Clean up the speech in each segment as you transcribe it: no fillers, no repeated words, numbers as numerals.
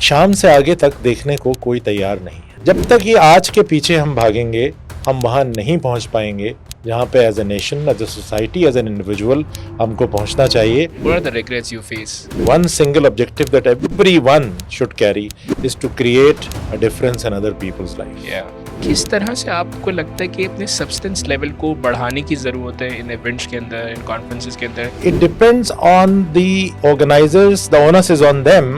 शाम से आगे तक देखने को कोई तैयार नहीं है। जब तक ये आज के पीछे हम भागेंगे, हम वहां नहीं पहुंच पाएंगे जहां पे as a nation, as a society, as an individual हमको पहुंचना चाहिए। What are the regrets you face? One single objective that everyone should carry is to create a difference in other people's life. Yeah. किस तरह से आपको लगता है कि अपने सब्सटेंस लेवल को बढ़ाने की ज़रूरत है इन इवेंट्स के अंदर, इन कॉन्फ्रेंसेस के अंदर? It depends on the organizers, the onus is on them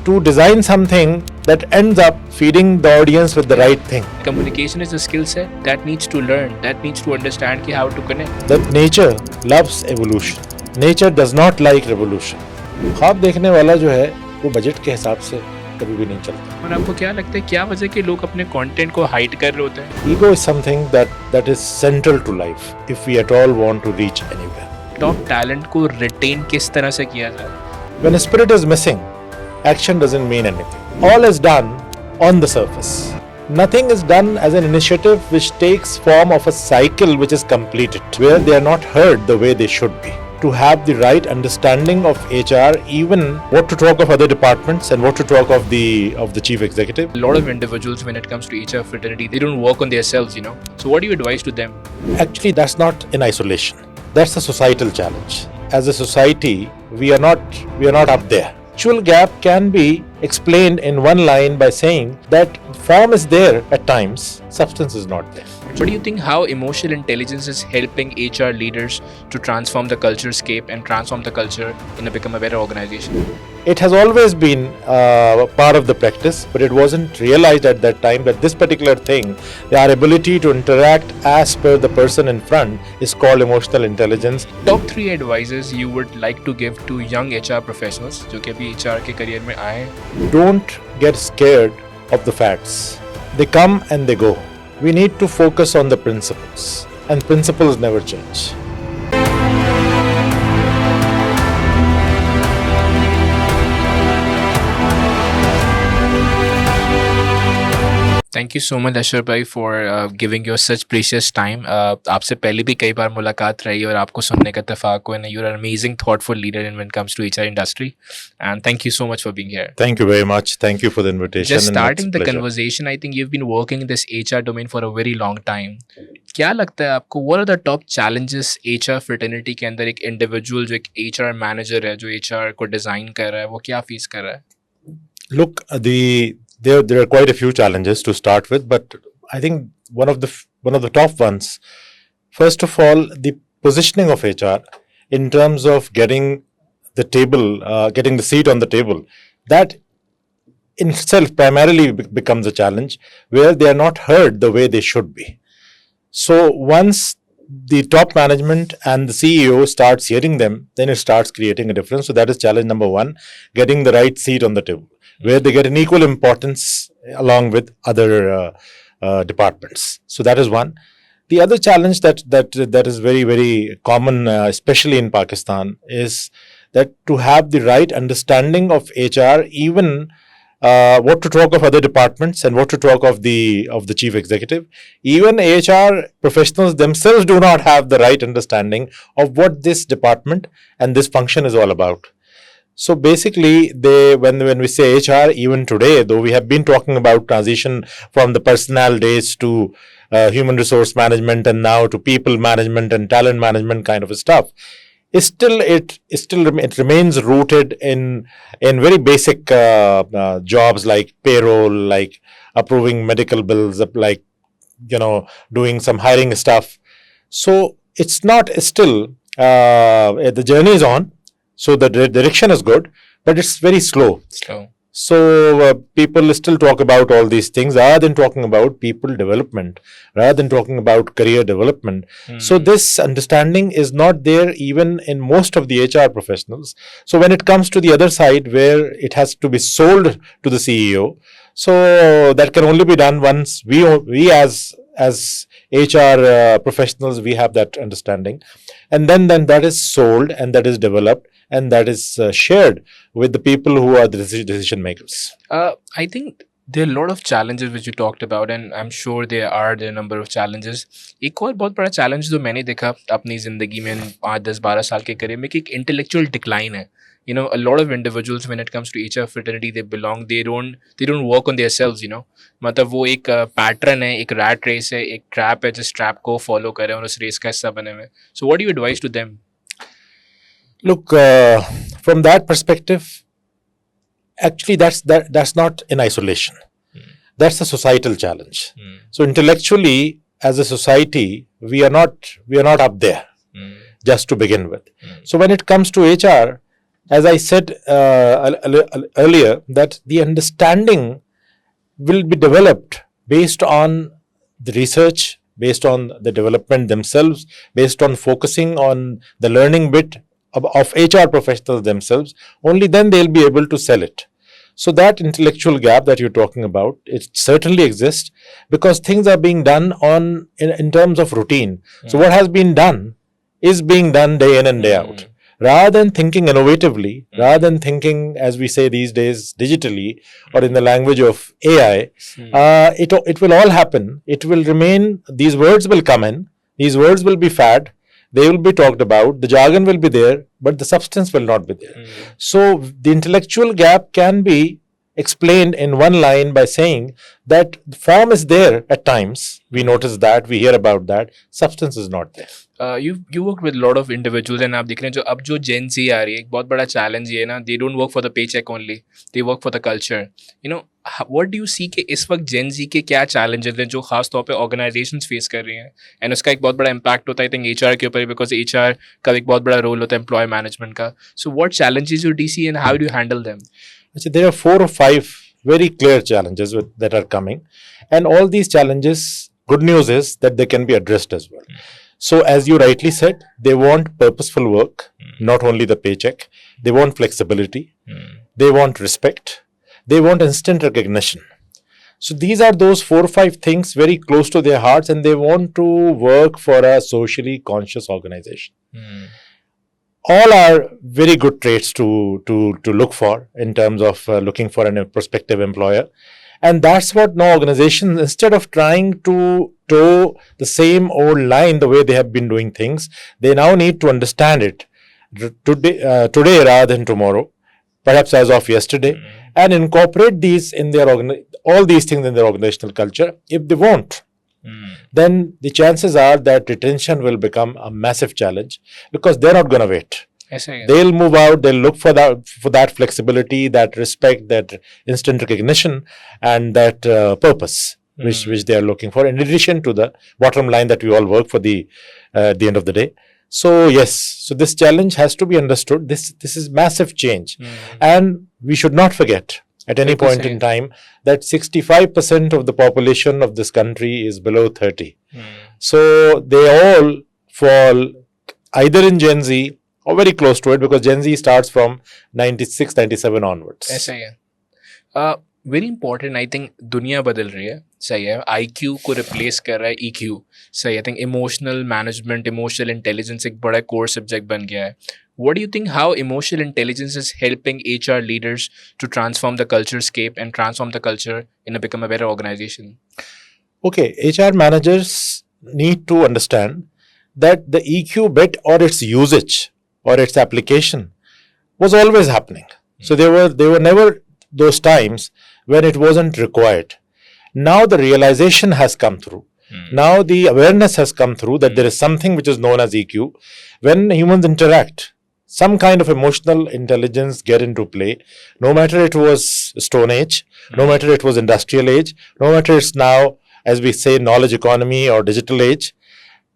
to design something that ends up feeding the audience with the right thing. Communication is a skill set that needs to learn, that needs to understand कि how to connect. That nature loves evolution. Nature does not like revolution. ख्वाब देखने वाला जो है वो budget के हिसाब से कभी भी नहीं चलता। और आपको क्या लगता है क्या वजह कि लोग अपने कंटेंट को हाइड कर रहे होते हैं? Ego is something that is central to life if we at all want to reach anywhere. Top talent को रिटेन किस तरह से किया जाए? When a spirit is missing, action doesn't mean anything. All is done on the surface. Nothing is done as an initiative which takes form of a cycle which is completed, where they are not heard the way they should be. To have the right understanding of HR, even what to talk of other departments and what to talk of the chief executive. A lot of individuals, when it comes to HR fraternity, they don't work on themselves, you know. So what do you advise to them? Actually, that's not in isolation. That's a societal challenge. As a society, we are not up there. Actual gap can be explained in one line by saying that form is there at times, substance is not there. What do you think how emotional intelligence is helping HR leaders to transform the culture scape and transform the culture and become a better organization? It has always been part of the practice, but it wasn't realized at that time that this particular thing, our ability to interact as per the person in front, is called emotional intelligence. Top 3 advices you would like to give to young HR professionals जो कि अभी HR के career में आए हैं? Don't get scared of the facts. They come and they go. We need to focus on the principles, and principles never change. Thank you so much Ashraf भाई for giving your such precious time. आपसे पहले भी कई बार मुलाकात रही और आपको सुनने का इत्तेफाक हुआ, and you're an amazing thoughtful leader when it comes to HR industry, and thank you so much for being here. Thank you very much. Thank you for the invitation. Just and starting it's a the pleasure. conversation, I think you've been working in this HR domain for a very long time. क्या लगता है आपको what are the top challenges HR fraternity के अंदर एक individual जो एक HR manager है जो HR को design कर रहा है वो क्या face कर रहा है? Look, there are quite a few challenges to start with, but I think one of the top ones, first of all, the positioning of HR in terms of getting the seat on the table, that in itself primarily becomes a challenge where they are not heard the way they should be. So once the top management and the CEO starts hearing them, then it starts creating a difference. So that is challenge number 1, getting the right seat on the table, where they get an equal importance along with other departments. So that is one. The other challenge that is very, very common, especially in Pakistan, is that to have the right understanding of HR, even what to talk of other departments and what to talk of the chief executive. Even HR professionals themselves do not have the right understanding of what this department and this function is all about. So basically, when we say HR, even today, though we have been talking about transition from the personnel days to human resource management and now to people management and talent management kind of stuff, it remains rooted in very basic jobs like payroll, like approving medical bills, like doing some hiring stuff. So it's not still the journey is on. So the direction is good, but it's very slow. So people still talk about all these things rather than talking about people development, rather than talking about career development. So this understanding is not there even in most of the HR professionals. So when it comes to the other side where it has to be sold to the CEO, so that can only be done once we as HR professionals, we have that understanding, and then that is sold and that is developed and that is shared with the people who are the decision makers. I think there are a lot of challenges which you talked about, and I'm sure there are a number of challenges. एक और बहुत बड़ा challenge जो मैंने देखा अपनी ज़िंदगी में 5, 10, 12 साल के करियर में कि एक intellectual decline है you know, a lot of individuals when it comes to HR fraternity, they don't work on themselves, you know. मतलब वो एक पैटर्न है, एक रैट रेस है, एक ट्रैप है, जिस ट्रैप को फॉलो करें और उस रेस का हिस्सा बने हुए. So what do you advise to them? Look, from that perspective, actually that's not in isolation. That's a societal challenge. So intellectually, as a society, we are not up there just to begin with. So when it comes to HR, as I said earlier, that the understanding will be developed based on the research, based on the development themselves, based on focusing on the learning bit of HR professionals themselves. Only then they'll be able to sell it. So that intellectual gap that you're talking about, it certainly exists because things are being done in terms of routine. So what has been done is being done day in and day out. Rather than thinking innovatively, rather than thinking, as we say these days, digitally, or in the language of AI, it will all happen. It will remain, these words will come in, these words will be fad, they will be talked about, the jargon will be there, but the substance will not be there. So the intellectual gap can be explained in one line by saying that the form is there at times. We notice that, we hear about that, substance is not there. You work with a lot of individuals and आप देख रहे हैं जो अब जो Gen Z आ रही है, एक बहुत बड़ा challenge ये है ना, they don't work for the paycheck only, they work for the culture. You know, what do you see कि इस वक्त Gen Z के क्या challenges हैं जो खास तौर पे organizations face कर रही हैं, and उसका एक बहुत बड़ा impact होता है I think HR के ऊपर, because HR का एक बहुत बड़ा role होता है employee management का. So what challenges you do see and how do you handle them? Actually, there are 4 or 5 very clear challenges that are coming, and all these challenges, good news is that they can be addressed as well. So as you rightly said, they want purposeful work, not only the paycheck. They want flexibility. They want respect. They want instant recognition. So these are those 4 or 5 things very close to their hearts, and they want to work for a socially conscious organization. All are very good traits to look for in terms of looking for a prospective employer. And that's what no organization, instead of trying to toe the same old line the way they have been doing things, they now need to understand it today rather than tomorrow, perhaps as of yesterday, and incorporate these in their all these things in their organizational culture. If they won't, then the chances are that retention will become a massive challenge because they're not going to wait. They'll move out, they'll look for that flexibility, that respect, that instant recognition, and that purpose which they are looking for, in addition to the bottom line that we all work for the end of the day. So yes, so this challenge has to be understood. This is massive change, and we should not forget at any point in time that 65% of the population of this country is below 30. So they all fall either in Gen Z or very close to it, because Gen Z starts from 96, 97 onwards. ऐसा ही है. Very important, I think दुनिया बदल रही है, सही है. IQ को replace कर रहा है EQ, सही है. I think emotional management, emotional intelligence एक बड़ा core subject बन गया है. What do you think how emotional intelligence is helping HR leaders to transform the culture scape and transform the culture in a become a better organization? Okay, HR managers need to understand that the EQ bit or its usage or its application was always happening. So there were never those times when it wasn't required. Now the realization has come through. Now the awareness has come through that there is something which is known as EQ. When humans interact, some kind of emotional intelligence get into play, no matter it was Stone Age, no matter it was Industrial Age, no matter it's now, as we say, knowledge economy or digital age.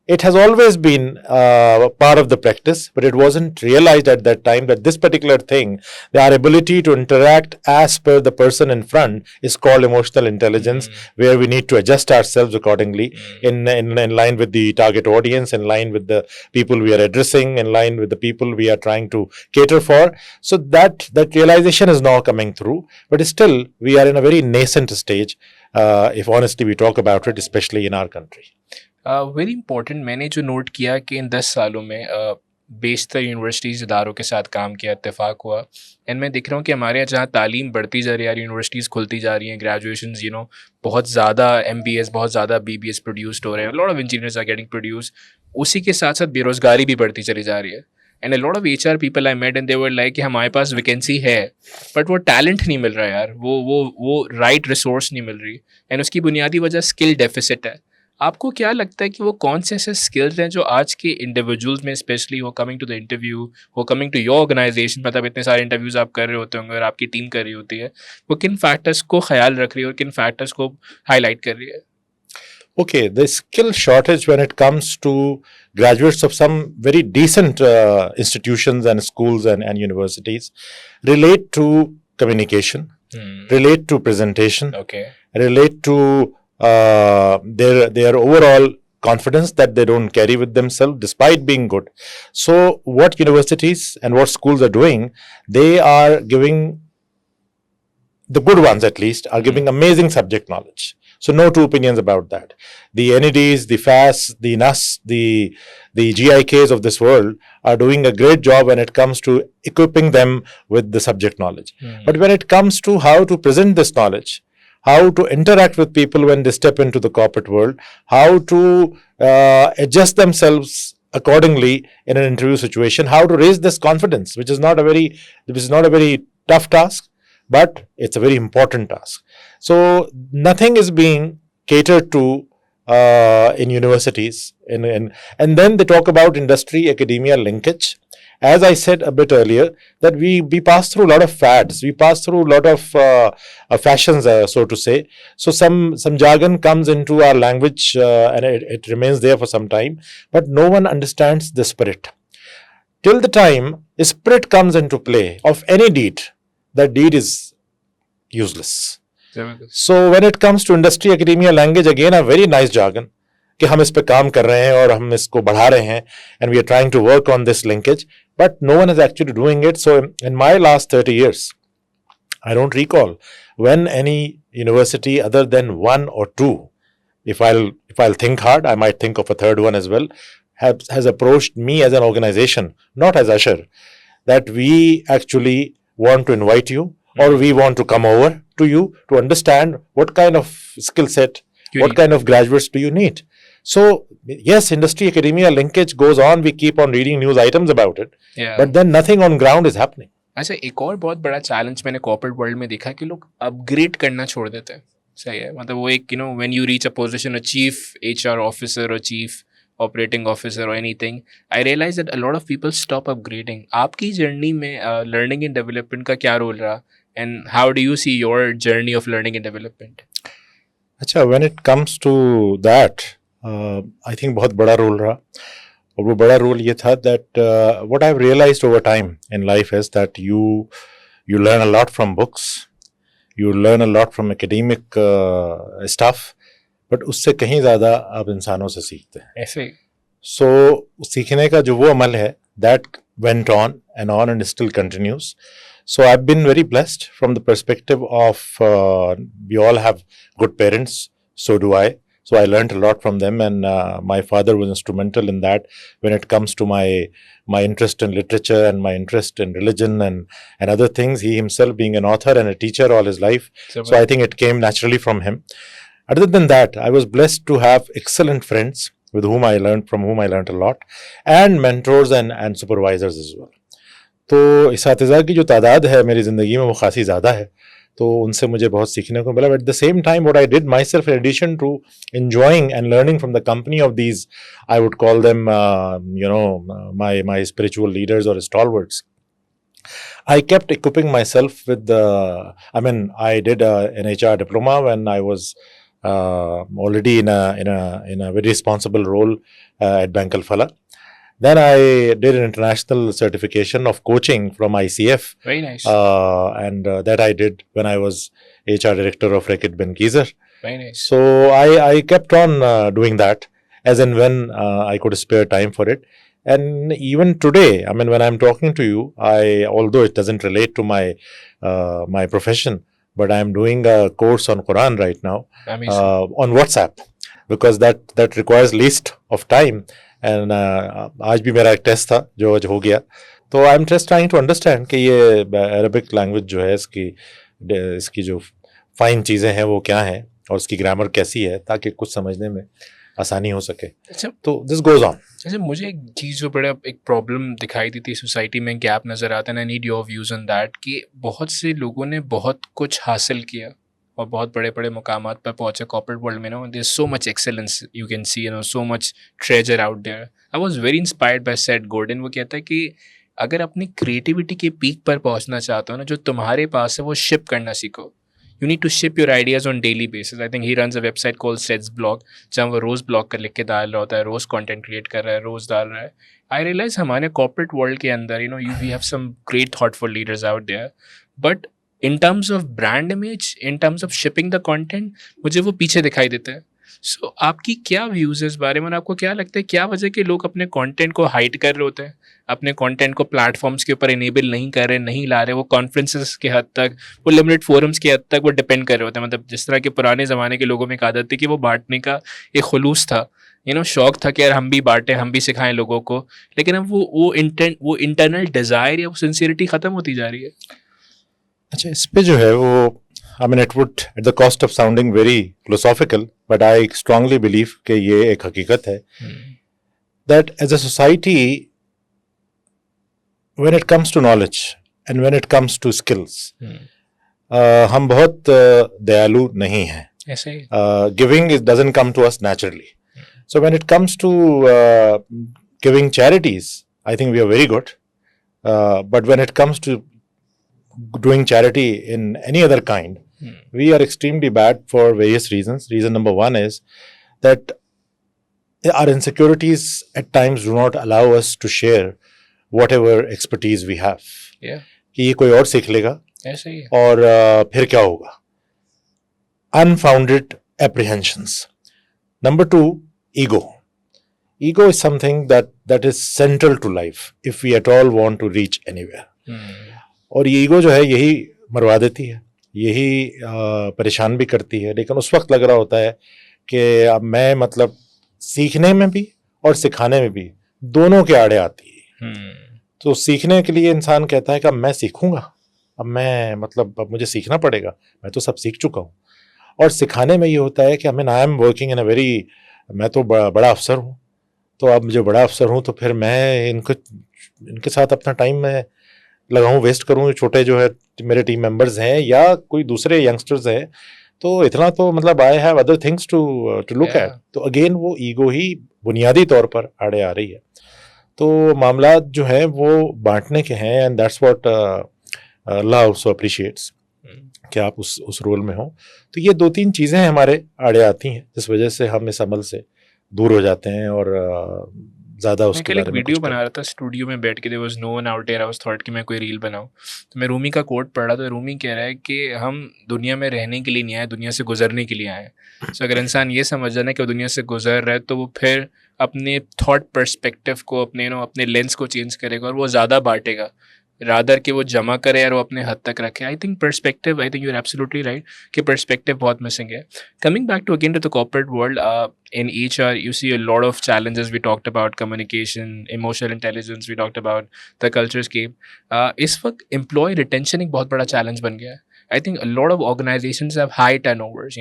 It has always been part of the practice, but it wasn't realized at that time that this particular thing, our ability to interact as per the person in front, is called emotional intelligence, where we need to adjust ourselves accordingly in line with the target audience, in line with the people we are addressing, in line with the people we are trying to cater for. So that realization is now coming through, but still we are in a very nascent stage, if honestly we talk about it, especially in our country. Very important, मैंने जो note किया कि इन 10 सालों में बेशतर universities इदारों के साथ काम किया, इत्तेफाक हुआ, एंड मैं दिख रहा हूँ कि हमारे यहाँ जहाँ तालीम बढ़ती जा रही है, यूनिवर्सिटीज़ खुलती जा रही हैं, ग्रेजुएशंस बहुत ज़्यादा MBS, बहुत ज़्यादा BBS प्रोड्यूस्ड हो रहे हैं, lot of engineers are getting produce, उसी के साथ साथ बेरोज़गारी भी बढ़ती चली जा रही है. And a lot of HR people I met and they were like कि हमारे पास वैकेंसी है बट वो टैलेंट नहीं मिल रहा यार, वो राइट रिसोर्स नहीं मिल रही, एंड उसकी बुनियादी वजह स्किल डेफिसिट है। आपको क्या लगता है कि वो कौन से ऐसे स्किल्स हैं जो आज के इंडिविजुअल्स में, स्पेशली वो कमिंग टू द इंटरव्यू, वो कमिंग टू योर ऑर्गेनाइजेशन, मतलब इतने सारे इंटरव्यूज आप कर रहे होते होंगे और आपकी टीम कर रही होती है, वो किन फैक्टर्स को ख्याल रख रही है और किन फैक्टर्स को हाईलाइट कर रही है? Okay, the skill shortage when it comes to graduates of some very decent institutions and schools and universities relate to communication, relate to presentation, Okay. relate to their overall confidence that they don't carry with themselves despite being good. So what universities and what schools are doing, they are giving, the good ones at least, are giving amazing subject knowledge. So no two opinions about that. The NEDs, the FAS, the NAS, the GIKs of this world are doing a great job when it comes to equipping them with the subject knowledge. But when it comes to how to present this knowledge, how to interact with people when they step into the corporate world, how to adjust themselves accordingly in an interview situation, how to raise this confidence, which is not a very tough task, but it's a very important task. So nothing is being catered to in universities, and then they talk about industry academia linkage. As I said a bit earlier, that we pass through a lot of fads, we pass through a lot of fashions, so to say. So some jargon comes into our language and it remains there for some time, but no one understands the spirit. Till the time a spirit comes into play of any deed, that deed is useless. So when it comes to industry academia language, again a very nice jargon कि हम इस पे काम कर रहे हैं और हम इसको बढ़ा रहे हैं, and we are trying to work on this linkage, but no one is actually doing it. So in my last 30 years, I don't recall when any university other than one or two, if I'll think hard, I might think of a third one as well, has approached me as an organization, not as Usher, that we actually want to invite you or we want to come over to you to understand what kind of skill set, what kind of graduates do you need. So yes, industry academia linkage goes on, we keep on reading news items about it, but then nothing on ground is happening. अच्छा, एक और बहुत बड़ा challenge मैंने corporate world में देखा कि लोग अपग्रेड करना छोड़ देते हैं। सही है, मतलब वो एक when you reach a position, a chief HR officer और चीफ ऑपरेटिंग ऑफिसर और anything, I realise that a lot of people stop upgrading. आपकी जर्नी में लर्निंग एंड डेवलपमेंट का क्या रोल रहा, and how do you see your journey of learning and development? अच्छा, when it comes to that, I think बहुत बड़ा role रहा, और वो बड़ा रोल ये था that what I have realised over time in life is that you learn a lot from books, you learn a lot from academic stuff, but उससे कहीं ज़्यादा आप इंसानों से सीखते हैं। ऐसे सो सीखने का जो वो अमल है, that went on and still continues. So I've been very blessed from the perspective of we all have good parents, so do I. So I learned a lot from them, and my father was instrumental in that when it comes to my interest in literature and my interest in religion and other things. He himself being an author and a teacher all his life. So I think it came naturally from him. Other than that, I was blessed to have excellent friends from whom I learned a lot, and mentors and supervisors as well. तो इसातिज़ा की जो तादाद है मेरी ज़िंदगी में वो खासी ज़्यादा है, तो उनसे मुझे बहुत सीखने को मिला. But at the same time what I did myself, in addition to enjoying and learning from the company of these, I would call them my spiritual leaders or stalwarts, I kept equipping myself with I did an HR diploma when I was already in a very responsible role at Bank Al-Falah. Then I did an international certification of coaching from ICF. Very nice. And that I did when I was HR director of Reckitt Benckiser. Very nice. So I kept on doing that as and when I could spare time for it. And even today, when I'm talking to you, although it doesn't relate to my profession, but I'm doing a course on Quran right now on WhatsApp, because that requires least of time. And आज भी मेरा एक test था जो आज हो गया, तो I am just trying to understand कि ये अरबिक लैंग्वेज जो है इसकी जो फाइन चीज़ें हैं वो क्या हैं और उसकी ग्रामर कैसी है, ताकि कुछ समझने में आसानी हो सके. अच्छा तो दिस गोज ऑन. अच्छा मुझे एक चीज़ जो बड़ा एक प्रॉब्लम दिखाई देती है सोसाइटी में, गैप नज़र आता है, I need your views on that, कि बहुत से लोगों ने बहुत कुछ हासिल किया और बहुत बड़े बड़े मुकामात पर पहुंचे कॉर्पोरेट वर्ल्ड में. No there so much excellence you can see, so much treasure out there. I was very inspired by Seth Godin. वो कहता है कि अगर अपनी क्रिएटिविटी के पीक पर पहुंचना चाहते हो ना, जो तुम्हारे पास है वो शिप करना सीखो. You need to ship your ideas on daily basis. I think he runs a website called Sets Blog, जहाँ वो रोज़ ब्लॉग कर लिख के डाल रहा होता है, रोज़ कंटेंट क्रिएट कर रहा है, रोज़ डाल रहा है. I realize हमारे कॉर्पोरेट वर्ल्ड के अंदर we have some great thoughtful leaders out there, but in terms of brand image, in terms of shipping the content, मुझे वो पीछे दिखाई देते हैं. सो आपकी क्या व्यूज़ है इस बारे में? आपको क्या लगता है क्या वजह कि लोग अपने कंटेंट को हाइड कर रहे होते हैं, अपने कंटेंट को प्लेटफॉर्म्स के ऊपर इनेबल नहीं कर रहे, नहीं ला रहे, वो कॉन्फ्रेंसेस के हद तक, वो लिमिटेड फोरम्स के हद तक वो डिपेंड कर रहे होते हैं? मतलब जिस तरह के पुराने ज़माने के लोगों में एक आदत थी कि वो बांटने का एक खुलूस था, शौक था कि यार हम भी बांटें, हम भी सिखाएं लोगों को. लेकिन अब वो इंटरनल डिज़ायर या वो सिंसियरिटी ख़त्म होती जा रही है. अच्छा, इस पे जो है वो I mean, it would, at the cost of sounding very philosophical, but I strongly believe कि ये एक हकीकत है that as a society, when it comes to knowledge and when it comes to skills, हम बहुत दयालु नहीं हैं. ऐसे ही Giving it doesn't come to us naturally. So when it comes to giving charities, I think we are very good. But when it comes to doing charity in any other kind, we are extremely bad for various reasons. Reason number one is that our insecurities at times do not allow us to share whatever expertise we have. Yeah. कि ये कोई और सीख लेगा ऐसे ही और फिर क्या होगा. Unfounded apprehensions. Number two, ego. Ego is something that is central to life if we at all want to reach anywhere. और ये ईगो जो है यही मरवा देती है, यही परेशान भी करती है. लेकिन उस वक्त लग रहा होता है कि अब मैं मतलब सीखने में भी और सिखाने में भी दोनों के आड़े आती है. तो सीखने के लिए इंसान कहता है कि अब मैं सीखूंगा, अब मैं मतलब अब मुझे सीखना पड़ेगा, मैं तो सब सीख चुका हूँ. और सिखाने में ये होता है कि I am working in a very, मैं तो बड़ा अफसर हूँ, तो अब मुझे बड़ा अफसर हूँ तो फिर मैं इनके साथ अपना टाइम मैं लगाऊं, वेस्ट करूं. छोटे जो है मेरे टीम मेंबर्स हैं या कोई दूसरे यंगस्टर्स हैं, तो इतना तो मतलब I have other things to look at. तो अगेन वो ईगो ही बुनियादी तौर पर आड़े आ रही है. तो मामला जो है वो बांटने के हैं, and that's what Allah also appreciates कि आप उस रोल में हो. तो ये दो तीन चीज़ें हमारे आड़े आती हैं जिस वजह से हम इस अमल से दूर हो जाते हैं और ज़्यादा उसके बारे में वीडियो बना रहा था स्टूडियो में बैठ के, there was no one out there, I was thought कि मैं कोई रील बनाऊं. तो मैं रूमी का कोट पढ़ा, तो रूमी कह रहा है कि हम दुनिया में रहने के लिए नहीं आए, दुनिया से गुजरने के लिए आए. सो अगर इंसान ये समझ जाना कि वो दुनिया से गुजर रहा है, तो वो फिर अपने थॉट पर्सपेक्टिव को, अपने लेंस को चेंज करेगा और वो ज़्यादा बांटेगा रादर कि वो जमा करे और वो अपने हद तक रखे. I think perspective, I think you are absolutely right कि पर्सपेक्टिव बहुत मिसिंग है. Coming back to again to the corporate world, in HR you see a lot of challenges. We talked about communication, emotional intelligence, we talked about the culture scape. इस वक्त employee retention एक बहुत बड़ा challenge बन गया है. I think a lot of organizations have high turnovers,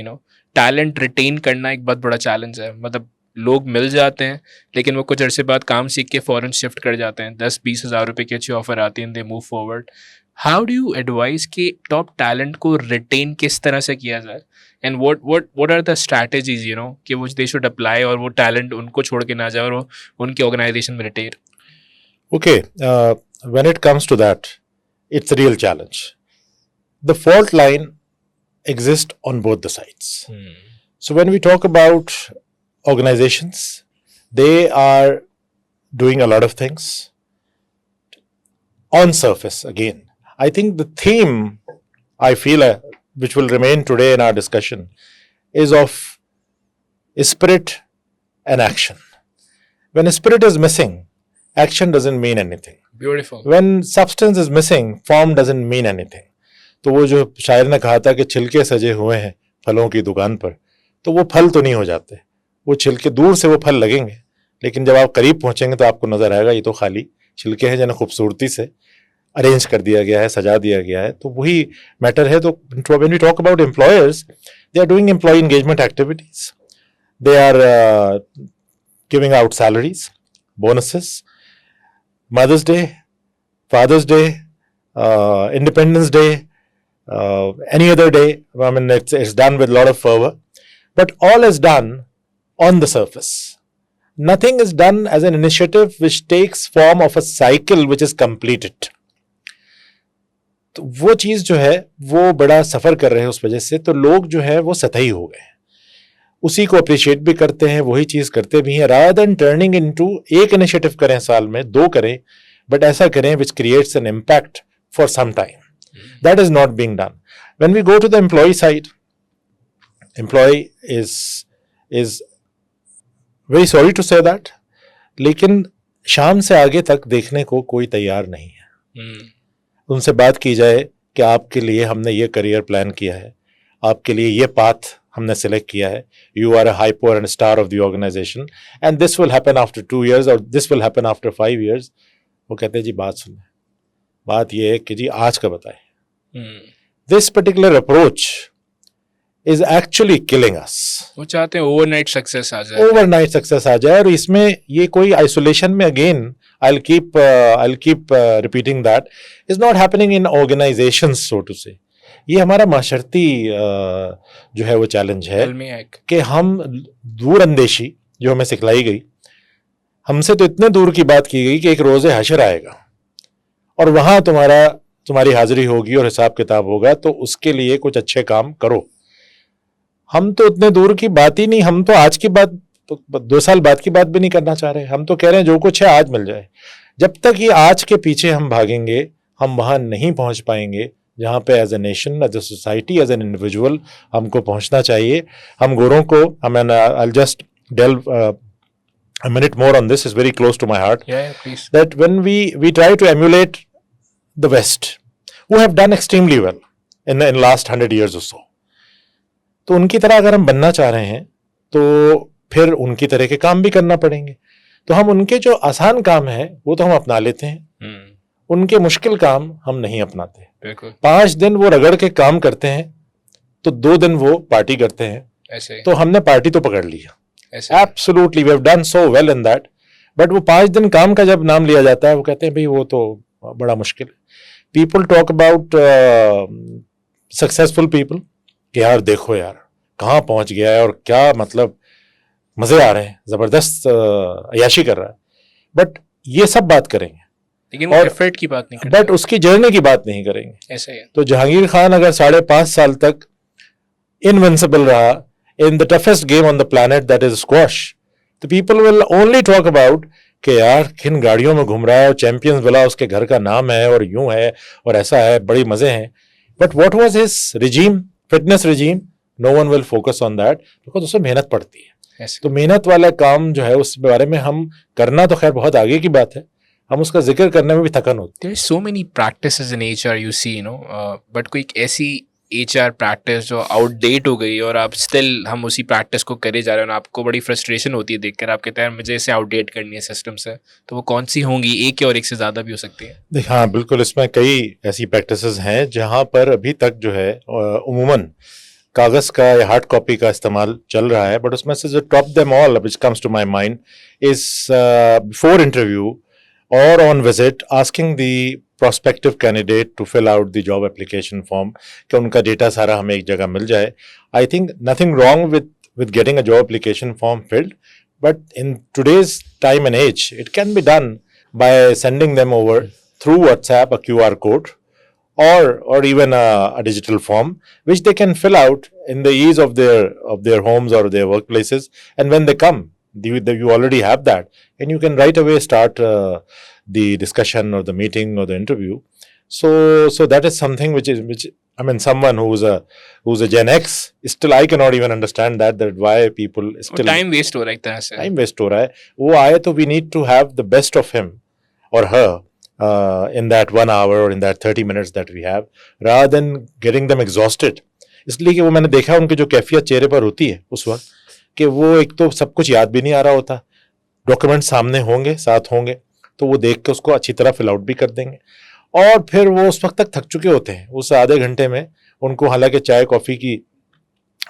talent retain करना एक बहुत बड़ा challenge है. मतलब लोग मिल जाते हैं लेकिन वो कुछ अरसे बाद काम सीख के फ़ौरन शिफ्ट कर जाते हैं. 10-20 हज़ार रुपये की अच्छी ऑफर आती है, they move forward. How do you advice कि टॉप टैलेंट को रिटेन किस तरह से किया जाए, and what are the strategies कि वो दे शुड अप्लाई और वो टैलेंट उनको छोड़ के ना जाए और वो उनके ऑर्गेनाइजेशन में retain. Okay, when it comes to that, it's a real challenge. The fault line exists on both the sides. So when we talk about organizations, they are doing a lot of things. On surface, again, I think the theme I feel which will remain today in our discussion is of spirit and action. When spirit is missing, action doesn't mean anything. Beautiful. When substance is missing, form doesn't mean anything. तो वो जो शायर ने कहा था कि छिलके सजे हुए हैं फलों की दुकान पर, तो वो फल तो नहीं हो जाते. वो छिलके, दूर से वो फल लगेंगे लेकिन जब आप करीब पहुंचेंगे तो आपको नजर आएगा ये तो खाली छिलके हैं जिन्हें खूबसूरती से अरेंज कर दिया गया है, सजा दिया गया है. तो वही मैटर है. तो when we talk about employers, they are doing employ engagement activities, they are giving out salaries, bonuses, Mother's Day, Father's Day, Independence Day, any other day. I mean, it's done with a lot of fervor, but all is done on the surface. Nothing is done as an initiative which takes form of a cycle which is completed. तो वो चीज़ जो है वो बड़ा सफ़र कर रहे हैं उस वजह से, तो लोग जो है वो सतही हो गए, उसी को अप्रिशिएट भी करते हैं, वही चीज़ करते भी हैं, रादर देन टर्निंग इनटू एक इनिशिएटिव करें साल में, 2 करें, बट ऐसा करें which creates an impact for some time. That is not being done. When we go to the employee side, employee is very sorry to say that, लेकिन शाम से आगे तक देखने को कोई तैयार नहीं है. उनसे बात की जाए कि आपके लिए हमने ये करियर प्लान किया है, आपके लिए ये पाथ हमने सेलेक्ट किया है, you are a hyper and star of the organisation and this will happen after 2 years और this will happen after 5 years. वो कहते हैं जी बात सुने, बात ये है कि जी आज का बताएं. This particular approach is actually killing us. वो चाहते हैं ओवरनाइट सक्सेस आ जाए. ओवरनाइट सक्सेस आ जाए, और इसमें ये कोई आइसोलेशन में, again I'll keep repeating that, is not happening in organizations, so to say. ये हमारा माशरती जो है वो चैलेंज है कि हम दूर अंदेशी जो हमें सिखलाई गई, हमसे तो इतने दूर की बात की गई कि एक रोज़े हशर आएगा और वहाँ तुम्हारी हाजिरी होगी और हिसाब किताब होगा, तो उसके लिए कुछ अच्छे काम करो. हम तो इतने दूर की बात ही नहीं, हम तो आज की बात, तो 2 साल बाद की बात भी नहीं करना चाह रहे. हम तो कह रहे हैं जो कुछ है आज मिल जाए. जब तक ये आज के पीछे हम भागेंगे, हम वहाँ नहीं पहुँच पाएंगे जहाँ पे as a nation, as a society, as an individual हमको पहुँचना चाहिए. हम गोरों को, I mean, I'll just delve a minute more on this, is very close to my heart. Yeah, please. That when we try to emulate the West, who have done extremely well in last 100 years or so, तो उनकी तरह अगर हम बनना चाह रहे हैं तो फिर उनकी तरह के काम भी करना पड़ेंगे. तो हम उनके जो आसान काम है वो तो हम अपना लेते हैं, उनके मुश्किल काम हम नहीं अपनाते. 5 दिन वो रगड़ के काम करते हैं तो 2 दिन वो पार्टी करते हैं. ऐसे तो हमने पार्टी तो पकड़ लिया. Absolutely we have done so well in that. But वो 5 दिन काम का जब नाम लिया जाता है, वो कहते हैं भाई वो तो बड़ा मुश्किल है. People talk about successful people कि यार देखो यार कहाँ पहुंच गया है और क्या मतलब मजे आ रहे हैं, जबरदस्त अयाशी कर रहा है. बट ये सब बात करेंगे, लेकिन वो एफर्ट की बात नहीं करते, बट उसकी जर्नी की बात नहीं करेंगे. ऐसा ही है. तो जहांगीर खान अगर 5.5 साल तक इनविंसिबल रहा in the toughest game on the planet, that is squash, तो people will only talk about कि यार किन गाड़ियों में घूम रहा है और चैंपियंस वाला उसके घर का नाम है और यूं है और ऐसा है, बड़ी मजे हैं. But what was his regime, fitness regime? No one will focus on that, because उसमें मेहनत पड़ती है. तो मेहनत वाला काम जो है उस बारे में हम करना तो खैर बहुत आगे की बात है, हम उसका जिक्र करने में भी थकन होती है. There so many practices in HR you see, you know, but कोई ऐसी एचआर प्रैक्टिस जो आउटडेट हो गई और आप स्टिल हम उसी प्रैक्टिस को करे जा रहे हैं और आपको बड़ी फ्रस्ट्रेशन होती है देखकर, आप कहते हैं मुझे इसे आउटडेट करनी है सिस्टम से, तो वो कौन सी होंगी? एक या और एक से ज़्यादा भी हो सकती है. हाँ बिल्कुल, इसमें कई ऐसी प्रैक्टिसेस हैं जहाँ पर अभी तक जो है उमूमन कागज़ का या हार्ड कॉपी का इस्तेमाल चल रहा है. बट उसमें से जो top them all which comes to my mind is before interview or on visit asking the prospective candidate to fill out the job application form कि उनका डेटा सारा हमें एक जगह मिल जाए. I think nothing wrong with getting a job application form filled, but in today's time and age it can be done by sending them over through WhatsApp a QR code or even a digital form which they can fill out in the ease of their homes or their workplaces, and when they come you already have that and you can right away start the discussion or the meeting or the interview. So that is something which I mean, someone who's a Gen X, still I cannot even understand that why people still time waste हो रहा है एक तरह से. time waste हो रहा है. वो आए तो we need to have the best of him or her in that 1 hour or in that 30 minutes that we have, rather than getting them exhausted. इसलिए कि वो मैंने देखा उनकी जो कैफियत चेहरे पर होती है उस वक्त कि वो एक तो सब कुछ याद भी नहीं आ रहा होता, डॉक्यूमेंट सामने होंगे, साथ होंगे, तो वो देख के उसको अच्छी तरह फिल आउट भी कर देंगे और फिर वो उस वक्त तक थक चुके होते हैं. उस आधे घंटे में उनको हालांकि चाय कॉफ़ी की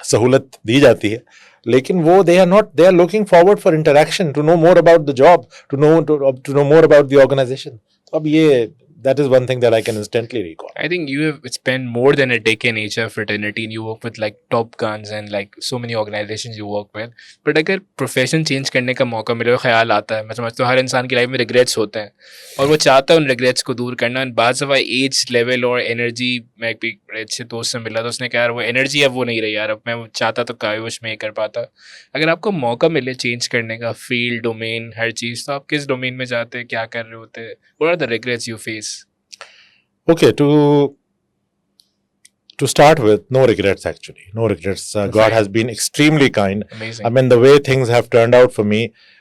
सहूलत दी जाती है, लेकिन वो they are looking forward for interaction, to know more about the job, to know more about the organization. तो अब ये that is one thing that I can instantly recall. I think you have spent more than a decade in HR fraternity and you work with like top guns and like so many organizations you work with. But अगर profession change करने का मौका मिले तो ख्याल आता है, मैं समझता हूँ हर इंसान की लाइफ में रिग्रेट्स होते हैं और वो चाहता है उन रिग्रेट्स को दूर करना. एंड बात दफ़ा एज लेवल और एनर्जी, मैं एक भी बड़े अच्छे दोस्त से मिला तो उसने कहा यार वो एनर्जी अब वो नहीं रही यार, अब मैं वो चाहता तो कायोश में ही कर पाता. अगर आपको मौका मिले चेंज करने का फील्ड, डोमेन, हर चीज़, तो आप किस डोमेन में जाते हैं, क्या कर रहे होते हैं? What are the regrets you face? Okay, to start with, no regrets actually. No regrets. God has been extremely kind. Amazing. I mean, the way things have turned out for me,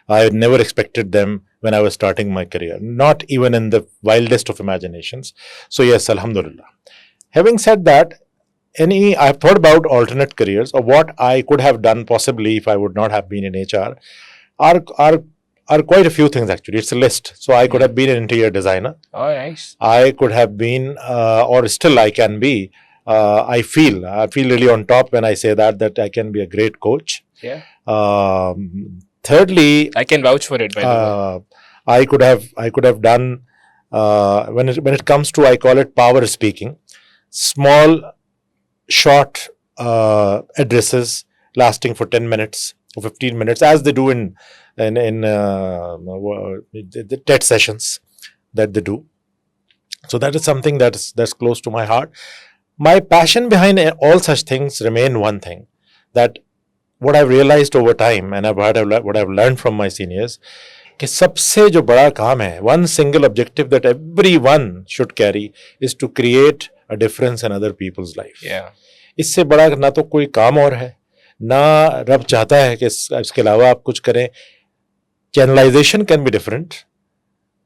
I had never expected them when I was starting my career. Not even in the wildest of imaginations. So yes, Alhamdulillah. Having said that, I've thought about alternate careers or what I could have done possibly if I would not have been in HR. Are quite a few things actually. It's a list. So I could have been an interior designer. Oh, nice. I could have been, or still I can be. I feel really on top when I say that I can be a great coach. Yeah. Thirdly, I can vouch for it, by the way. I could have done when it comes to, I call it power speaking, small, short addresses lasting for 10 minutes or 15 minutes, as they do in the TED sessions that they do. So that is something that's close to my heart. My passion behind all such things remain one thing, that what I've realized over time and what I've learned from my seniors, कि सबसे जो बड़ा काम है, one single objective that everyone should carry is to create a difference in other people's life. Yeah. इससे बड़ा ना तो कोई काम और है, ना रब चाहता है कि इसके अलावा आप कुछ करें. Channelisation can be different,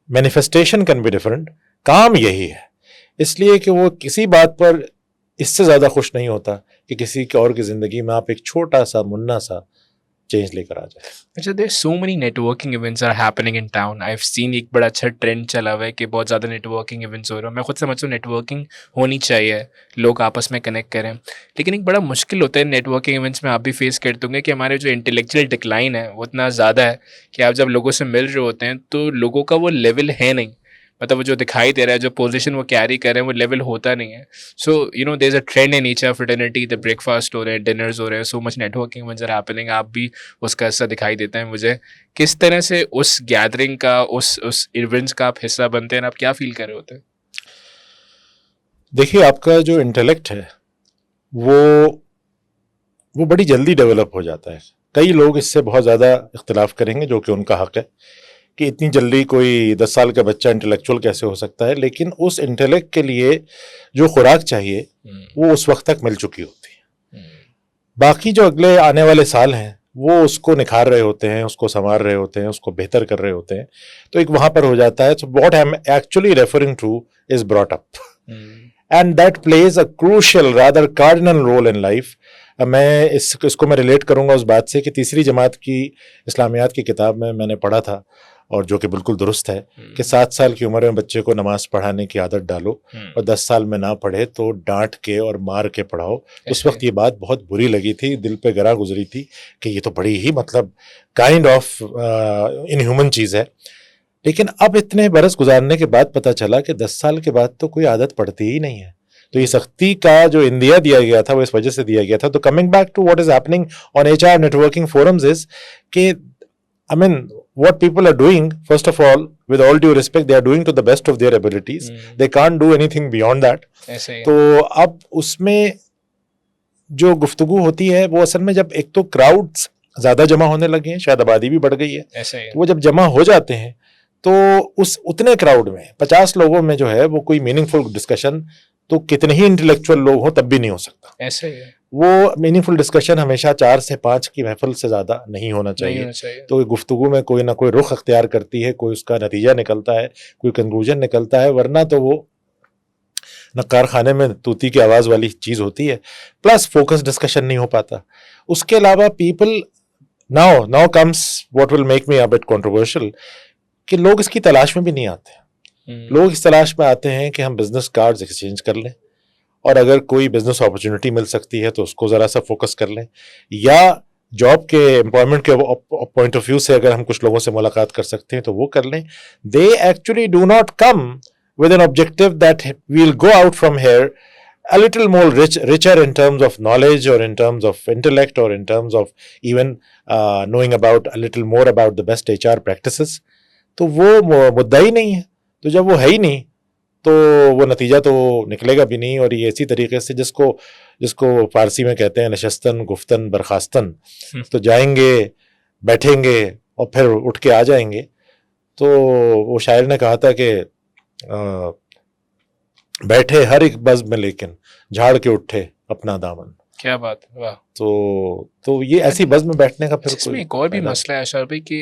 manifestation can be different, काम यही है. इसलिए कि वो किसी बात पर इससे ज़्यादा खुश नहीं होता कि किसी के और की ज़िंदगी में आप एक छोटा सा मुन्ना सा चेंज लेकर आ जाए. अच्छा, there so many networking events are happening in town. I have seen एक बड़ा अच्छा ट्रेंड चला हुआ है कि बहुत ज़्यादा नेटवर्किंग इवेंट्स हो रहे हैं. मैं खुद समझता हूँ नेटवर्किंग होनी चाहिए, लोग आपस में कनेक्ट करें, लेकिन एक बड़ा मुश्किल होता है नेटवर्किंग इवेंट्स में, आप भी फेस करते होंगे कि हमारे जो इंटेलेक्चुअल डिक्लाइन है वो इतना ज़्यादा है कि आप जब लोगों से मिल रहे होते हैं तो लोगों का वो लेवल है नहीं, मतलब वो जो दिखाई दे रहा है, जो पोजीशन वो कैरी कर रहे हैं वो लेवल होता नहीं है. So you know there is a trend in HR fraternity, the breakfast हो रहे हैं, डिनर्स हो रहे हैं, so much networking events are happening. आप भी उसका हिस्सा दिखाई देता है मुझे. किस तरह से उस गैदरिंग का, उस इवेंट्स का आप हिस्सा बनते हैं, आप क्या फील कर रहे होते हैं? देखिए, आपका जो इंटेलेक्ट है वो बड़ी जल्दी डेवलप हो जाता है. कई लोग इससे बहुत ज़्यादा इख्तिलाफ करेंगे, जो कि उनका हक है, कि इतनी जल्दी कोई 10 साल का बच्चा इंटेलेक्चुअल कैसे हो सकता है. लेकिन उस इंटेलेक्ट के लिए जो खुराक चाहिए वो उस वक्त तक मिल चुकी होती है. बाकी जो अगले आने वाले साल हैं वो उसको निखार रहे होते हैं, उसको संवार रहे होते हैं, उसको बेहतर कर रहे होते हैं. तो एक वहाँ पर हो जाता है. तो what I am actually referring to is brought up, and that plays a crucial rather cardinal role in life. मैं इसको मैं रिलेट करूँगा उस बात से कि तीसरी जमात की इस्लामियात की किताब में मैंने पढ़ा था, और जो कि बिल्कुल दुरुस्त है, कि 7 साल की उम्र में बच्चे को नमाज पढ़ाने की आदत डालो और 10 साल में ना पढ़े तो डांट के और मार के पढ़ाओ. उस वक्त ये बात बहुत बुरी लगी थी, दिल पे गरा गुजरी थी कि ये तो बड़ी ही मतलब काइंड ऑफ इनह्यूमन चीज़ है. लेकिन अब इतने बरस गुजारने के बाद पता चला कि 10 साल के बाद तो कोई आदत पड़ती ही नहीं है. तो ये सख्ती का जो इंदिया दिया गया था वो इस वजह से दिया गया था. तो coming back to what is happening on HR networking forums is कि I mean, what people are doing, first of all, with all due respect, they are doing to the best of their abilities. They can't do anything beyond that. ऐसे ही. तो अब उसमें जो गुफ्तगू होती है वो असल में, जब एक तो क्राउड्स ज़्यादा जमा होने लगे हैं, शायद आबादी भी बढ़ गई है, ऐसे ही. वो जब जमा हो जाते हैं तो उस उतने क्राउड में 50 लोगों में जो है वो कोई मीनिंगफुल डिस्कशन, तो कितने ही इंटेलेक्चुअल लोग हों तब भी नहीं हो सकता. ऐसे ही है. वो मीनिंगफुल डिस्कशन हमेशा 4 से 5 की महफिल से ज़्यादा नहीं होना चाहिए. तो गुफ्तगू में कोई ना कोई रुख अख्तियार करती है, कोई उसका नतीजा निकलता है, कोई कंक्लूजन निकलता है, वरना तो वो नक्कार खाने में तूती की आवाज़ वाली चीज़ होती है. प्लस फोकस डिस्कशन नहीं हो पाता. उसके अलावा people now comes what will make me a bit controversial, कि लोग इसकी तलाश में भी नहीं आते. लोग इस तलाश में आते हैं कि हम बिजनेस कार्ड्स एक्सचेंज कर लें, और अगर कोई बिजनेस अपॉर्चुनिटी मिल सकती है तो उसको ज़रा सा फोकस कर लें, या जॉब के एम्प्लॉयमेंट के पॉइंट ऑफ व्यू से अगर हम कुछ लोगों से मुलाकात कर सकते हैं तो वो कर लें. They actually do not come with an objective that we'll go out from here a little more richer in terms of knowledge or in terms of intellect or in terms of even knowing about a little more about the best HR practices. तो वो मुद्दा ही नहीं है. तो जब वो है ही नहीं तो वो नतीजा तो निकलेगा भी नहीं. और ये इसी तरीके से जिसको फारसी में कहते हैं नशस्तन गुफ्तन बरखास्तन, तो जाएंगे बैठेंगे और फिर उठ के आ जाएंगे. तो वो शायर ने कहा था कि बैठे हर एक बज़्म में लेकिन झाड़ के उठे अपना दामन. क्या बात, वाह. तो ये ऐसी बज़्म में बैठने का फिर इसमें एक और भी मसला है अशर भाई कि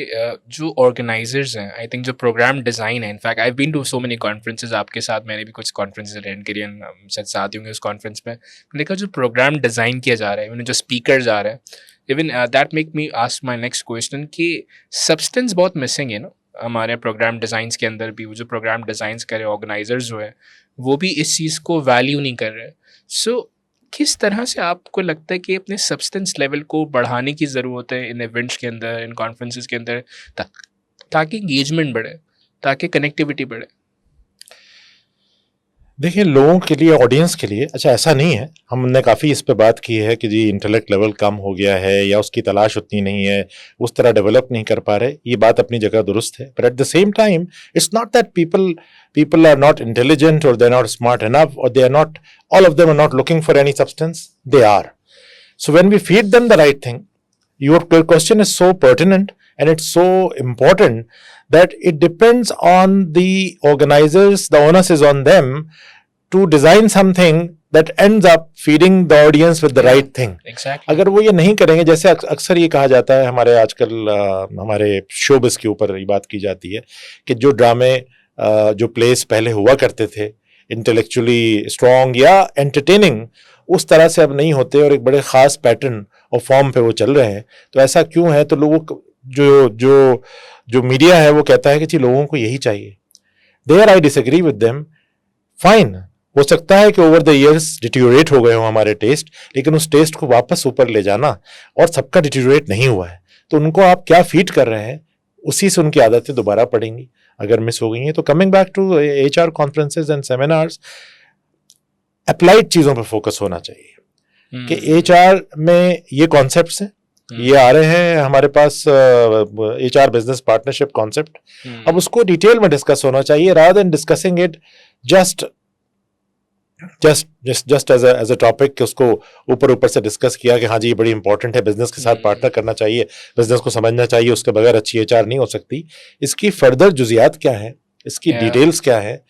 जो ऑर्गेनाइजर्स हैं, आई थिंक जो प्रोग्राम डिज़ाइन है, in fact I been to so many conferences, आपके साथ मैंने भी कुछ कॉन्फ्रेंसेज अटेंड करी हैं, शायद साथ होंगे उस कॉन्फ्रेंस में. देखा जो प्रोग्राम डिज़ाइन किया जा रहा है, जो स्पीकर्स आ रहे हैं, even that make me ask my next question कि सब्सटेंस बहुत मिसिंग है ना हमारे प्रोग्राम डिज़ाइंस के अंदर भी. वो जो प्रोग्राम डिज़ाइंस कर रहे ऑर्गेनाइजर्स जो है वो भी इस चीज़ को वैल्यू नहीं कर रहे. सो किस तरह से आपको लगता है कि अपने सब्सटेंस लेवल को बढ़ाने की ज़रूरत है इन इवेंट्स के अंदर, इन कॉन्फ्रेंसेस के अंदर, ताकि इंगेजमेंट बढ़े, ताकि कनेक्टिविटी बढ़े? देखिए, लोगों के लिए, ऑडियंस के लिए, अच्छा ऐसा नहीं है. हमने काफ़ी इस पे बात की है कि जी इंटेलेक्ट लेवल कम हो गया है या उसकी तलाश उतनी नहीं है, उस तरह डेवलप नहीं कर पा रहे. ये बात अपनी जगह दुरुस्त है. But at the same time it's not that people are not intelligent or they're not smart enough or they are not, all of them are not looking for any substance. They are. So when we feed them the right thing, your question is so pertinent and it's so important that it depends on the organizers, the onus is on them to design something that ends up feeding the audience with the right thing. Exactly. अगर वो ये नहीं करेंगे, जैसे अक्सर ये कहा जाता है हमारे आजकल हमारे शोबिस के ऊपर ये बात की जाती है कि जो ड्रामे जो प्लेस पहले हुआ करते थे इंटेलेक्चुअली स्ट्रॉन्ग या एंटरटेनिंग, उस तरह से अब नहीं होते और एक बड़े ख़ास पैटर्न और फॉर्म पे वो चल रहे हैं. तो ऐसा क्यों है? तो लोगों को जो मीडिया है वो कहता है कि जी लोगों को यही चाहिए. There I disagree with them. Fine, हो सकता है कि ओवर द ईयर्स डिटीरियोरेट हो गए हो हमारे टेस्ट, लेकिन उस टेस्ट को वापस ऊपर ले जाना, और सबका डिटीरियोरेट नहीं हुआ है, तो उनको आप क्या फीड कर रहे हैं उसी से उनकी आदतें दोबारा पड़ेंगी अगर मिस हो गई हैं. तो coming back to HR conferences and seminars, applied चीज़ों पर फोकस होना चाहिए कि HR में ये कॉन्सेप्ट्स हैं, ये आ रहे हैं हमारे पास HR बिजनेस पार्टनरशिप कॉन्सेप्ट. अब उसको डिटेल में डिस्कस होना चाहिए rather than discussing it just as a topic कि उसको ऊपर से डिस्कस किया कि हाँ जी ये बड़ी इंपॉर्टेंट है, बिजनेस के साथ पार्टनर करना चाहिए, बिजनेस को समझना चाहिए, उसके बगैर अच्छी HR नहीं हो सकती. इसकी फर्दर जुजियात क्या है, इसकी डिटेल्स क्या है.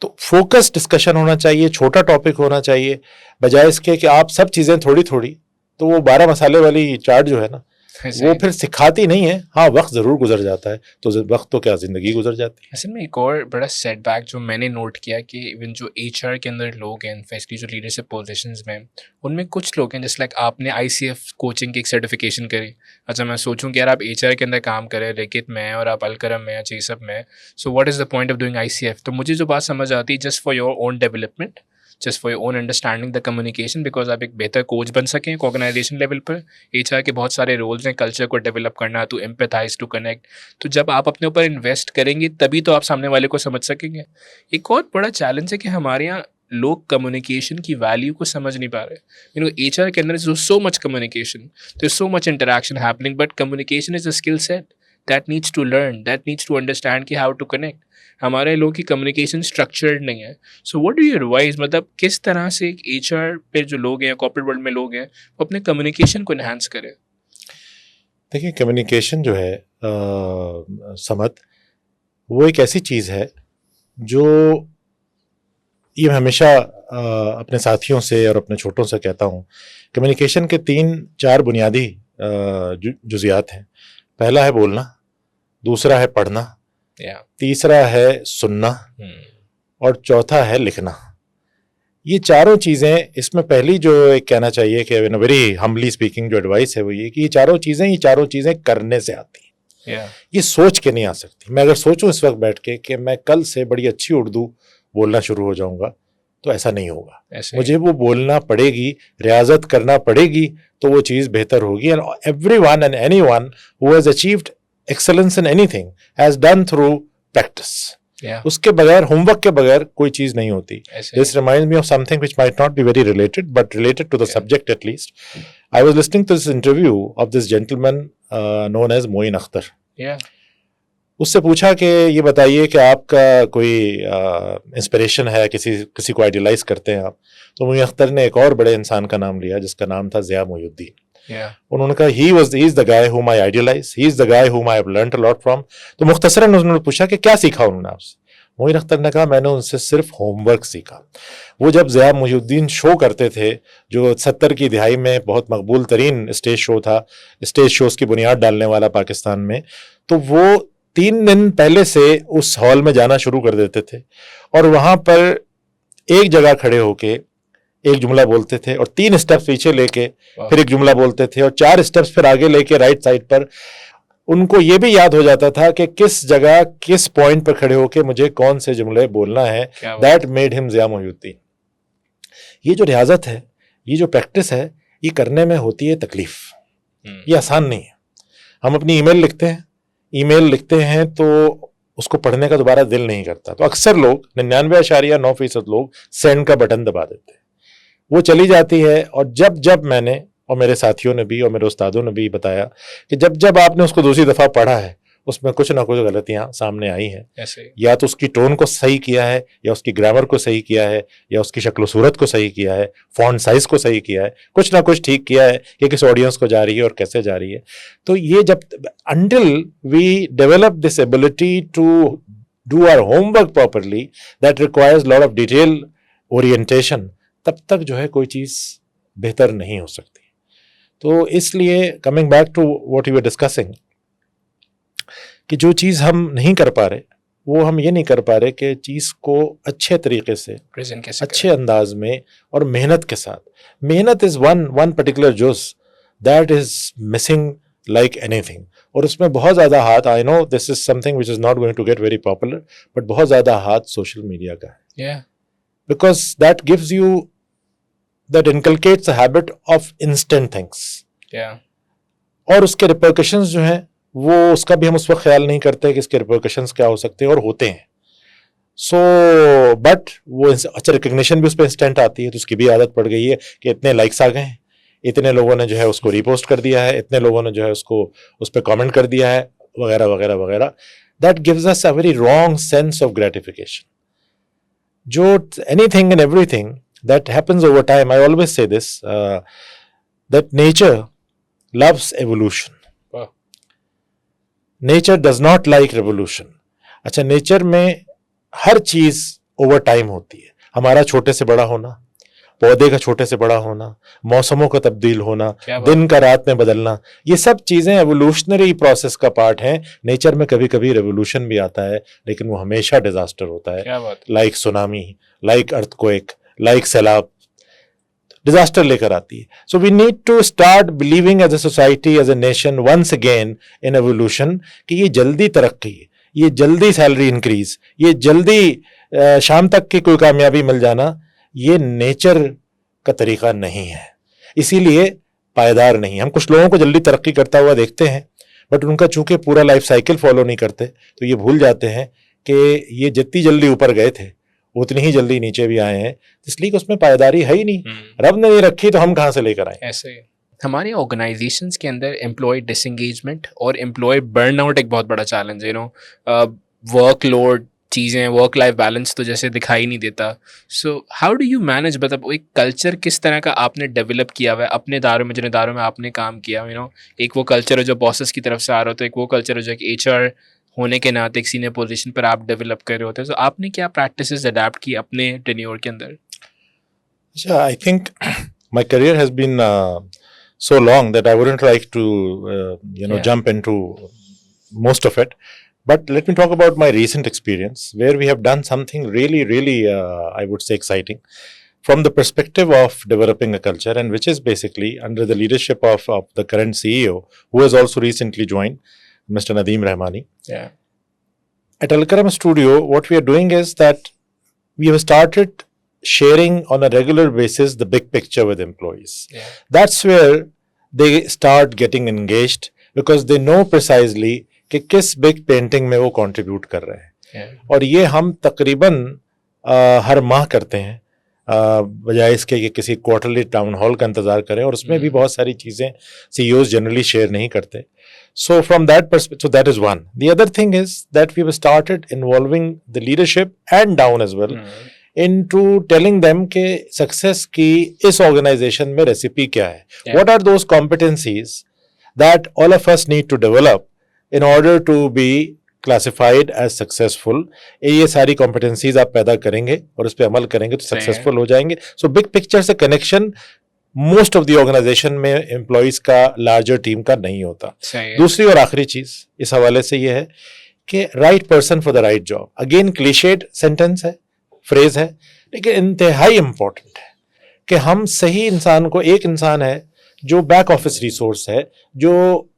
तो फोकस डिस्कशन होना चाहिए, छोटा टॉपिक होना चाहिए, बजाय इसके कि आप सब चीज़ें थोड़ी थोड़ी. तो वो 12 मसाले वाली चाट जो है ना, वो फिर सिखाती नहीं है. हाँ, वक्त ज़रूर गुजर जाता है, तो वक्त तो क्या ज़िंदगी गुजर जाती है. असल में एक और बड़ा सेटबैक जो मैंने नोट किया कि इवन जो HR के अंदर लोग हैं, स्पेशली जो लीडरशिप पोजीशंस में, उनमें कुछ लोग हैं जैसे लाइक आपने ICF कोचिंग की एक सर्टिफिकेशन करी. अच्छा, मैं सोचूं कि यार आप HR के अंदर काम करें, रेकित में और आप अलकरम में या चीसब में, so what is the point of doing ICF? तो मुझे जो बात समझ आती है, just for your own development, just for your own understanding the communication, because आप एक बेहतर कोच बन सकें एक ऑर्गेनाइजेशन लेवल पर. HR के बहुत सारे रोल्स हैं, कल्चर को डेवलप करना, टू एम्पैथाइज, टू कनेक्ट. तो जब आप अपने ऊपर इन्वेस्ट करेंगे तभी तो आप सामने वाले को समझ सकेंगे. एक और बड़ा चैलेंज है कि हमारे यहाँ लोग कम्युनिकेशन की वैल्यू को समझ नहीं पा रहे. HR के अंदर so much communication, there so much interaction happening, but communication is a skill set that needs to learn, that needs to understand कि हाउ टू कनेक्ट. हमारे लोगों की कम्युनिकेशन स्ट्रक्चर्ड नहीं है. So what do you advise, मतलब किस तरह से एक HR पे जो लोग हैं, कॉर्पोरेट वर्ल्ड में लोग हैं, वो अपने कम्युनिकेशन को इन्हांस करें? देखिए, कम्युनिकेशन जो है समत, वो एक ऐसी चीज़ है जो ये मैं हमेशा अपने साथियों से और अपने छोटों से कहता हूँ. कम्युनिकेशन के 3-4 बुनियादी जुजियात हैं. पहला है बोलना, दूसरा है पढ़ना, तीसरा है सुनना, और चौथा है लिखना. ये चारों चीज़ें, इसमें पहली जो एक कहना चाहिए कि इन वेरी हम्बली स्पीकिंग जो एडवाइस है वो ये कि ये चारों चीज़ें करने से आती हैं. ये सोच के नहीं आ सकती. मैं अगर सोचूं इस वक्त बैठ के कि मैं कल से बड़ी अच्छी उर्दू बोलना शुरू हो जाऊंगा, तो ऐसा नहीं होगा। ऐसे मुझे वो बोलना पड़ेगी, रियाजत करना पड़ेगी, तो वो चीज़ बेहतर होगी। And everyone and anyone who has achieved excellence in anything has done through practice. yeah, उसके बगैर, होमवर्क के बगैर कोई चीज नहीं होती। ऐसे This reminds me of something which might not be very related, but related to the Yeah. subject at least. I was listening to this interview of this gentleman known as Moin Akhtar. yeah, उससे पूछा कि ये बताइए कि आपका कोई inspiration है, किसी को आइडियलाइज करते हैं आप? तो मोइन अख्तर ने एक और बड़े इंसान का नाम लिया जिसका नाम था ज़िया मोइनुद्दीन। yeah, उन्होंने कहा ही is the guy whom I idealise, he is the guy whom I have learned a lot from. तो मुख्तसरन उन्होंने पूछा कि क्या सीखा उन्होंने आपसे? मोइन अख्तर ने कहा मैंने उनसे सिर्फ होमवर्क सीखा। वो जब ज़िया मोइनुद्दीन शो करते थे, जो 70 की दिहाई में बहुत मकबूल तरीन स्टेज शो था, स्टेज शोज की बुनियाद डालने वाला पाकिस्तान में, तो वो 3 दिन पहले से उस हॉल में जाना शुरू कर देते थे और वहां पर एक जगह खड़े होके एक जुमला बोलते थे और 3 स्टेप्स पीछे लेके वाह, फिर एक जुमला बोलते थे और 4 स्टेप्स फिर आगे लेके राइट साइड पर। उनको ये भी याद हो जाता था कि किस जगह किस पॉइंट पर खड़े होके मुझे कौन से जुमले बोलना है। क्या बात that made him Zia Mohyeddin. ये जो रियाजत है, ये जो प्रैक्टिस है, ये करने में होती है तकलीफ, हम्म, ये आसान नहीं है। हम अपनी ईमेल लिखते हैं तो उसको पढ़ने का दोबारा दिल नहीं करता, तो अक्सर लोग 99.9% लोग सेंड का बटन दबा देते हैं, वो चली जाती है। और जब मैंने और मेरे साथियों ने भी और मेरे उस्तादों ने भी बताया कि जब आपने उसको दूसरी दफ़ा पढ़ा है, उसमें कुछ ना कुछ गलतियां सामने आई हैं। ऐसे या तो उसकी टोन को सही किया है, या उसकी ग्रामर को सही किया है, या उसकी शक्ल सूरत को सही किया है, फॉन्ट साइज को सही किया है, कुछ ना कुछ ठीक किया है कि किस ऑडियंस को जा रही है और कैसे जा रही है। तो ये जब until we develop this ability to do our homework properly, that requires lot of detail orientation, तब तक जो है कोई चीज़ बेहतर नहीं हो सकती। तो इसलिए coming back to what you were discussing, कि जो चीज़ हम नहीं कर पा रहे, वो हम ये नहीं कर पा रहे कि चीज़ को अच्छे तरीके से, प्रेजेंट कैसे अच्छे अंदाज में और मेहनत के साथ। मेहनत इज़ वन पर्टिकुलर जुज that is missing like anything. और उसमें बहुत ज़्यादा हाथ, I know this is something which is not going to get very popular, but बहुत ज़्यादा हाथ सोशल मीडिया का है, yeah, because that gives you, that inculcates a habit of instant things. yeah, और उसके रिपरकशंस जो हैं, वो उसका भी हम उस वक्त ख्याल नहीं करते कि इसके रिपरकशंस क्या हो सकते हैं और होते हैं। सो बट वो अच्छा रिकग्निशन भी उस पर इंस्टेंट आती है, तो उसकी भी आदत पड़ गई है कि इतने लाइक्स आ गए हैं, इतने लोगों ने जो है उसको रीपोस्ट कर दिया है, इतने लोगों ने जो है उसको उस पर कमेंट कर दिया है, वगैरह वगैरह वगैरह। That gives us a very wrong sense of gratification. जो anything and everything that happens over time, I always say this, that nature loves evolution. Wow. Nature does not like revolution. अच्छा, nature में हर चीज over time होती है। हमारा छोटे से बड़ा होना, पौधे का छोटे से बड़ा होना, मौसमों का तब्दील होना, क्या बात। दिन का रात में बदलना, ये सब चीजें एवोल्यूशनरी प्रोसेस का पार्ट हैं। नेचर में कभी कभी रेवोल्यूशन भी आता है, लेकिन वो हमेशा डिजास्टर होता है। क्या बात, like tsunami, like earthquake, like सैलाब, डिजास्टर लेकर आती है। So we need to start believing as a society, as a nation, once again in evolution, कि ये जल्दी तरक्की, ये जल्दी सैलरी इंक्रीज, ये जल्दी शाम तक की कोई कामयाबी मिल जाना, ये नेचर का तरीका नहीं है, इसीलिए पायदार नहीं। हम कुछ लोगों को जल्दी तरक्की करता हुआ देखते हैं, बट उनका चूंकि पूरा लाइफ साइकिल फॉलो नहीं करते, तो ये भूल जाते हैं कि ये जितनी जल्दी ऊपर गए थे उतनी ही जल्दी नीचे भी आए हैं, इसलिए कि उसमें पायदारी है ही नहीं। रब ने नहीं रखी तो हम कहाँ से लेकर आए। ऐसे हमारे ऑर्गेनाइजेशंस के अंदर एम्प्लॉय डिसंगेजमेंट और एम्प्लॉय बर्नआउट एक बहुत बड़ा चैलेंज है। वर्कलोड चीज़ें, वर्क लाइफ बैलेंस तो जैसे दिखाई नहीं देता। So how do you manage, मतलब एक कल्चर किस तरह का आपने डेवलप किया हुआ है अपने दायरों में, जिन इदारों में आपने काम किया, एक वो कल्चर है जो बॉसेस की तरफ से आ रहा होता है, एक वो कल्चर है जो एक HR होने के नाते एक सीनियर पोजीशन पर आप डेवलप कर रहे होते हैं। तो आपने क्या प्रैक्टिसेस अडैप्ट की अपने टेन्योर के अंदर? अच्छा, I think my career has been so long that I wouldn't like to Yeah. jump into most of it, but let me talk about my recent experience where we have done something really I would say exciting from the perspective of developing a culture, and which is basically under the leadership of the current CEO, who has also recently joined, Mr. Nadeem Rahmani. Yeah. At Al Karam Studio, what we are doing is that we have started sharing on a regular basis the big picture with employees. Yeah. That's where they start getting engaged because they know precisely कि किस big painting में वो contribute कर रहे हैं. Yeah. और ये हम तकरीबन हर माह करते हैं बजाय इसके कि किसी क्वार्टरली टाउन हॉल का इंतजार करें और उसमें भी बहुत सारी चीज़ें CEOs जनरली शेयर नहीं करते. So from that perspective, so that is one. The other thing is that we have started involving the leadership and down as well into telling them कि success की इस organization में recipe क्या है. Yeah. What are those competencies that all of us need to develop in order to be classified as successful. ये सारी competencies आप पैदा करेंगे और उस पर अमल करेंगे तो successful हो जाएंगे. So big picture से connection most of the organisation में एम्प्लॉइज का लार्जर टीम का नहीं होता. दूसरी और आखिरी चीज इस हवाले से ये है कि right person for the right job. Again clichéd sentence है, फ्रेज है, लेकिन इंतहाई इंपॉर्टेंट है कि हम सही इंसान को, एक इंसान है जो बैक ऑफिस रिसोर्स है, जो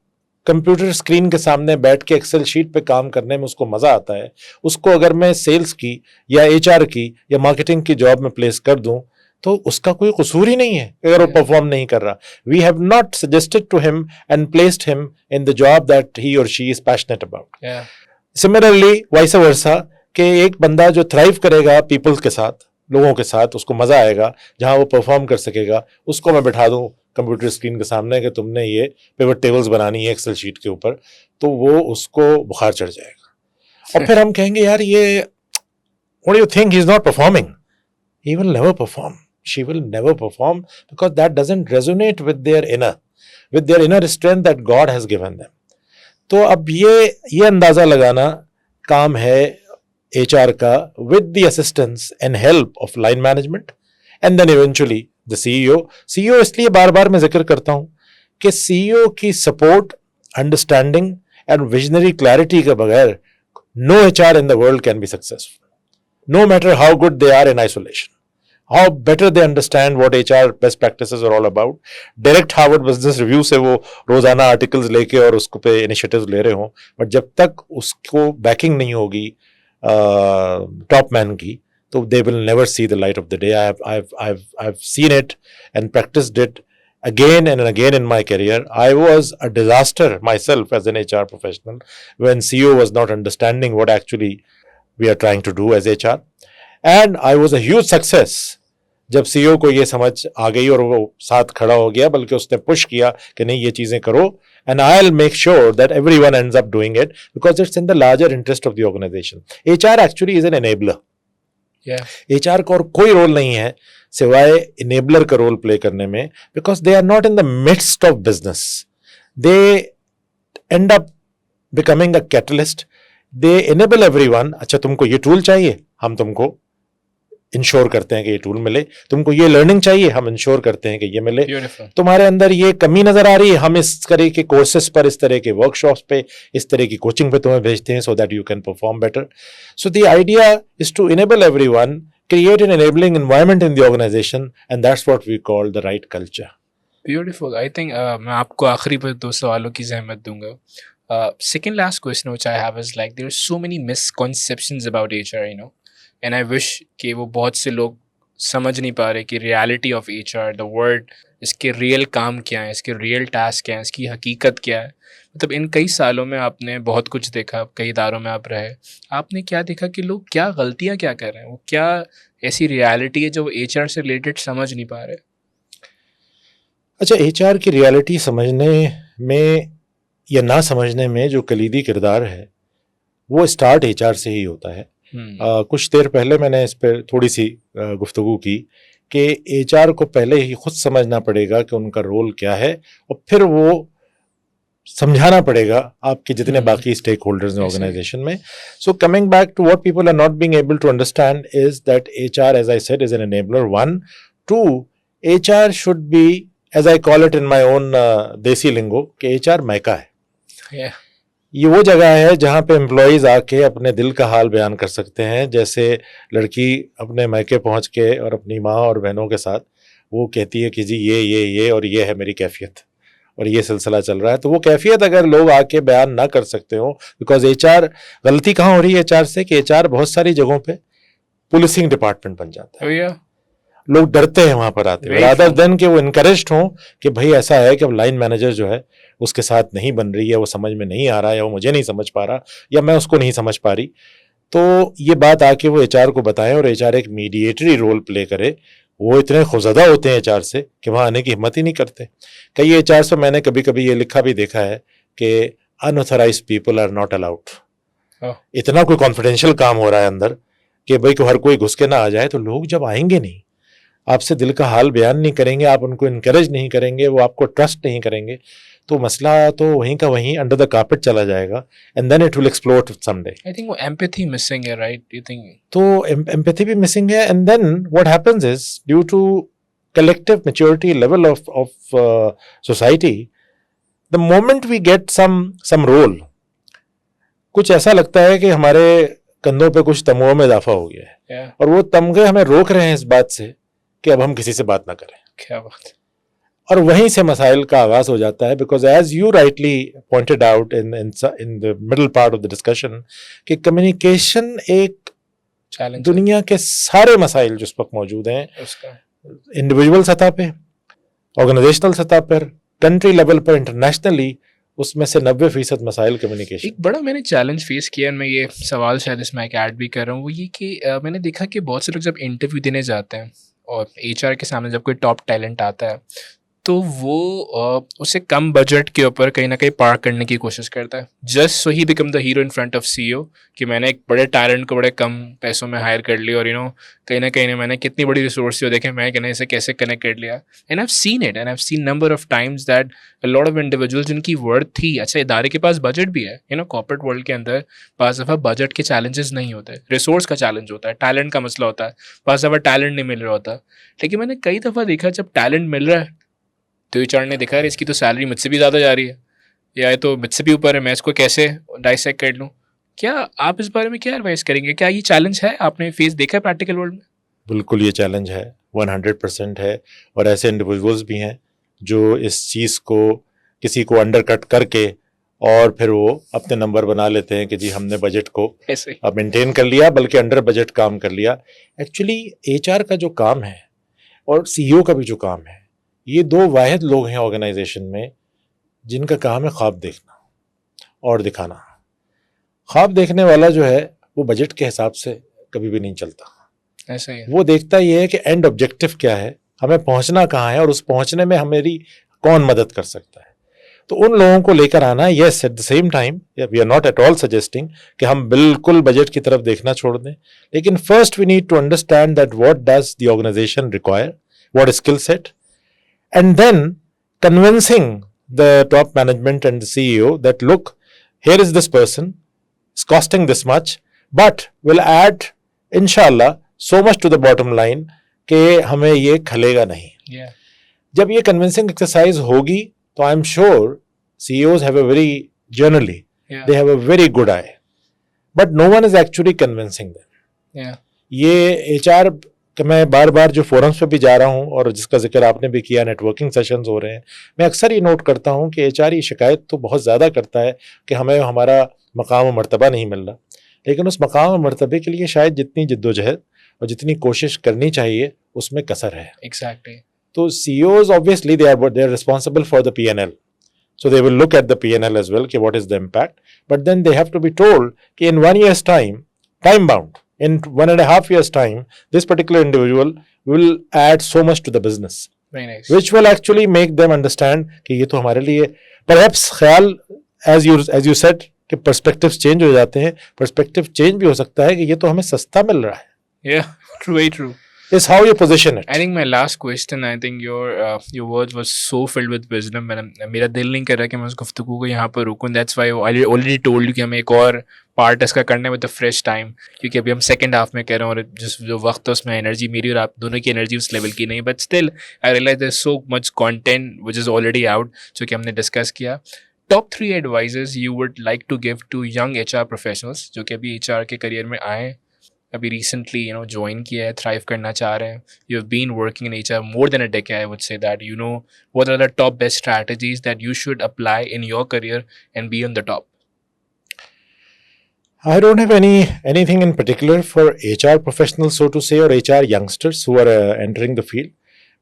कंप्यूटर स्क्रीन के सामने बैठ के एक्सेल शीट पे काम करने में उसको मजा आता है, उसको अगर मैं सेल्स की या HR की या मार्केटिंग की जॉब में प्लेस कर दूं तो उसका कोई कसूर ही नहीं है अगर वो परफॉर्म नहीं कर रहा. We have not suggested to him and placed him in the job that he और she is passionate about. Similarly vice versa कि एक बंदा जो थ्राइव करेगा पीपल के साथ, लोगों के साथ, उसको मजा आएगा, जहां वो परफॉर्म कर सकेगा, उसको मैं बैठा दूं कंप्यूटर स्क्रीन के सामने कि तुमने ये पिवट टेबल्स बनानी है एक्सेल शीट के ऊपर, तो वो उसको बुखार चढ़ जाएगा. और फिर हम कहेंगे यार ये what do you think he is not performing. He will never perform. She will never perform because that doesn't resonate with their inner strength that God has given them. तो अब ये अंदाजा लगाना काम है HR का with the assistance and help of line management and then eventually the CEO. CEO इसलिए बार बार मैं जिक्र करता हूँ कि CEO की support, understanding and visionary clarity के बगैर no HR in the world can be successful. No matter how good they are in isolation, how better they understand what HR best practices are all about. Direct Harvard Business Review से वो रोजाना articles लेके और उसको पे initiatives ले रहे हों, बट जब तक उसको बैकिंग नहीं होगी टॉप मैन की, तो they will never see the light of the day. I've seen it and practiced it again and again in my career. I was a disaster myself as an HR professional when CEO was not understanding what actually we are trying to do as HR. And I was a huge success जब CEO को ये समझ आ गई और वो साथ खड़ा हो गया, बल्कि उसने पुश किया कि नहीं ये चीजें करो, and I'll make sure that everyone ends up doing it because it's in the larger interest of the organization. HR actually is an enabler. Yeah. HR का और कोई रोल नहीं है सिवाय enabler का रोल प्ले करने में, because they are not in the midst of business. They end up becoming a catalyst. They enable everyone. अच्छा तुमको ये टूल चाहिए, हम तुमको इंश्योर करते हैं कि ये टूल मिले. तुमको ये लर्निंग चाहिए, हम इंश्योर करते हैं कि ये मिले. Beautiful. तुम्हारे अंदर ये कमी नजर आ रही है, हम इस तरह के कोर्सेज पर, इस तरह के वर्कशॉप्स पे, इस तरह की कोचिंग पे तुम्हें भेजते हैं so that you can perform better. So the idea is to enable everyone, create an enabling environment in the organization, and that's what we call the right culture. Beautiful. I think मैं आपको आखिरी पर 2 सवालों की ज़हमत दूंगा. Second last question which I have is like there are so many misconceptions about HR, you know, and I wish कि वो बहुत से लोग समझ नहीं पा रहे कि reality of HR, the word, इसके real काम क्या है, इसके real task क्या है, इसकी हकीकत क्या है. मतलब इन कई सालों में आपने बहुत कुछ देखा, कई इदारों में आप रहे, आपने क्या देखा कि लोग क्या गलतियाँ क्या कर रहे हैं, वो क्या ऐसी reality है जो HR से related समझ नहीं पा रहे. अच्छा, HR की रियलिटी समझने में या ना समझने में जो कलीदी किरदार है वो स्टार्ट HR से ही होता है. कुछ देर पहले मैंने इस पर थोड़ी सी गुफ्तगू की कि HR को पहले ही खुद समझना पड़ेगा कि उनका रोल क्या है और फिर वो समझाना पड़ेगा आपके जितने बाकी स्टेक होल्डर्स हैं ऑर्गेनाइजेशन में. So coming back to what people are not being able to understand is that HR, as I said, is an enabler. 1, 2, HR should be, as I call it in my own देसी लिंगो, कि HR मायका है. ये वो जगह है जहाँ पे एम्प्लॉयज आके अपने दिल का हाल बयान कर सकते हैं. जैसे लड़की अपने मायके पहुँच के और अपनी माँ और बहनों के साथ वो कहती है कि जी ये और ये है मेरी कैफियत और ये सिलसिला चल रहा है. तो वो कैफियत अगर लोग आके बयान ना कर सकते हो, बिकॉज HR, गलती कहाँ हो रही है HR से कि HR बहुत सारी जगहों पे पुलिसिंग डिपार्टमेंट बन जाता है. लोग डरते हैं वहां पर आते Very रादर true. देन कि वो इनकरेज्ड हों कि भाई ऐसा है कि अब लाइन मैनेजर जो है उसके साथ नहीं बन रही है, वो समझ में नहीं आ रहा है, या वो मुझे नहीं समझ पा रहा, या मैं उसको नहीं समझ पा रही, तो ये बात आके वो एचआर को बताएं और एचआर एक मीडिएटरी रोल प्ले करे। वो इतने खौफजदा होते हैं एचआर से कि वहां आने की हिम्मत ही नहीं करते। कई एचआर से मैंने कभी कभी ये लिखा भी देखा है कि unauthorised people are not allowed. Oh. इतना कोई कॉन्फिडेंशियल काम हो रहा है अंदर कि भाई को हर कोई घुस के ना आ जाए, तो लोग जब आएंगे नहीं, आपसे दिल का हाल बयान नहीं करेंगे, आप उनको इनकरेज नहीं करेंगे, वो आपको ट्रस्ट नहीं करेंगे, तो मसला तो वहीं का वहीं अंडर द कार्पेट चला जाएगा, and then it will explode someday. I think वो empathy missing है, right? You think? तो एम्पैथी भी मिसिंग है, and then what happens is due to collective maturity level of society, the moment we get some role, कुछ ऐसा लगता है कि हमारे कंधों पे कुछ तमगों में इजाफा हो गया है, Yeah. और वो तमगे हमें रोक रहे हैं इस बात से कि अब हम किसी से बात ना करें, क्या बात। और वहीं से मसाइल का आगाज हो जाता है। Because as you rightly pointed out in the middle part of the discussion कि कम्युनिकेशन एक Challenge दुनिया के सारे मसाइल जो इस वक्त मौजूद हैं, है उसका। इंडिविजुअल सतह पे, ऑर्गेनाइजेशनल सतह पर, कंट्री लेवल पर, इंटरनेशनली, उसमें से 90% मसाइल कम्युनिकेशन। एक बड़ा मैंने चैलेंज फेस किया, मैं ये सवाल शायद इसमें एक ऐड भी कर रहा हूँ, वो ये कि मैंने देखा कि बहुत से लोग जब इंटरव्यू देने जाते हैं और एचआर के सामने जब कोई टॉप टैलेंट आता है, तो वो उसे कम बजट के ऊपर कहीं ना कहीं पार करने की कोशिश करता है, just so he become the hero in front of CEO, कि मैंने एक बड़े टैलेंट को बड़े कम पैसों में हायर कर लिया, और कहीं ना कहीं मैंने कितनी बड़ी रिसोर्स हो देखे, मैं कहना इसे कैसे कनेक्ट कर लिया। And I have seen it, and I have scene number of times that a lot of individuals जिनकी वर्थ थी, अच्छा इदारे के पास बजट भी है, कॉर्पोरेट वर्ल्ड के अंदर पास दफ़ा बजट के चैलेंजेस नहीं होते, रिसोर्स का चैलेंज होता है, टैलेंट का मसला होता है, पास दफ़ा टैलेंट नहीं मिल रहा होता। लेकिन मैंने कई दफ़ा देखा जब टैलेंट मिल रहा है तो एचआर ने देखा, इसकी तो सैलरी मुझसे भी ज़्यादा जा रही है, या ये तो मुझसे भी ऊपर है, मैं इसको कैसे डाइसेक्ट कर लूँ। क्या आप इस बारे में क्या एडवाइस करेंगे? क्या ये चैलेंज है, आपने फेस देखा है प्रैक्टिकल वर्ल्ड में? बिल्कुल ये चैलेंज है, 100% है, और ऐसे इंडिविजुअल्स भी हैं जो इस चीज़ को किसी को अंडरकट करके और फिर वो अपने नंबर बना लेते हैं कि जी हमने बजट को ऐसे अब मेंटेन कर लिया, बल्कि अंडर बजट काम कर लिया। एक्चुअली एचआर का जो काम है और सीईओ का भी जो काम है, ये दो वाहिद लोग हैं ऑर्गेनाइजेशन में जिनका काम है ख्वाब देखना और दिखाना। ख्वाब देखने वाला जो है वो बजट के हिसाब से कभी भी नहीं चलता, ऐसा ही है। वो देखता ये है कि एंड ऑब्जेक्टिव क्या है, हमें पहुंचना कहाँ है, और उस पहुंचने में हमारी कौन मदद कर सकता है। तो उन लोगों को लेकर आना, yes at the same time we are not at all suggesting कि हम बिल्कुल बजट की तरफ देखना छोड़ दें, लेकिन first we need to understand that what does the organisation require, what skill set, and then convincing the top management and the CEO that look, here is this person, it's costing this much, but will add inshallah so much to the bottom line कि हमें ये खलेगा नहीं। Yeah. जब ये convincing exercise होगी तो I am sure CEOs have a very generally Yeah. they have a very good eye, but no one is actually convincing them. Yeah. ये HR कि मैं बार बार जो फोरम्स पे भी जा रहा हूँ और जिसका जिक्र आपने भी किया, नेटवर्किंग सेशंस हो रहे हैं, मैं अक्सर ये नोट करता हूँ कि एचआर ये शिकायत तो बहुत ज़्यादा करता है कि हमें हमारा मकाम व मर्तबा नहीं मिल रहा, लेकिन उस मकाम व मर्तबे के लिए शायद जितनी जद्दोजहद और जितनी कोशिश करनी चाहिए उसमें कसर है। Exactly. तो CEOs obviously they are responsible for the P&L, so they will look at the P&L as well कि what is the impact, but then they have to be told कि in 1 year's time, time bound, in 1.5 years time, this particular individual will add so much to the business, Very nice. which will actually make them understand कि ये तो हमारे लिए perhaps ख्याल as you said कि perspectives change हो जाते हैं, perspective change भी हो सकता है कि ये तो हमें सस्ता मिल रहा है। Yeah, true, very true. Is how you position it. I think my last question, I think your words was so filled with wisdom, and मेरा दिल नहीं कर रहा कि मैं उस गुफ्तगू को यहाँ पर रुकूँ। That's why I already told you कि हमें एक और पार्ट इसका करना है with the fresh time, क्योंकि अभी हम सेकंड हाफ में कह रहे हैं और जो वक्त है उसमें एनर्जी मेरी और आप दोनों की एनर्जी उस लेवल की नहीं, but still I realise there so much content which is already out जो कि हमने डिस्कस किया। Top 3 advices you would like to give to young HR professionals जो कि अभी एचआर के करियर में आए, अभी रिसेंटली ज्वाइन किया है, थ्राइव करना चाह रहे हैं, you have been working in HR more than a decade, I would say that what are the top best strategies that you should apply in your career and be on the top? I don't have anything in particular for HR professionals, so to say, or HR youngsters who are entering the field.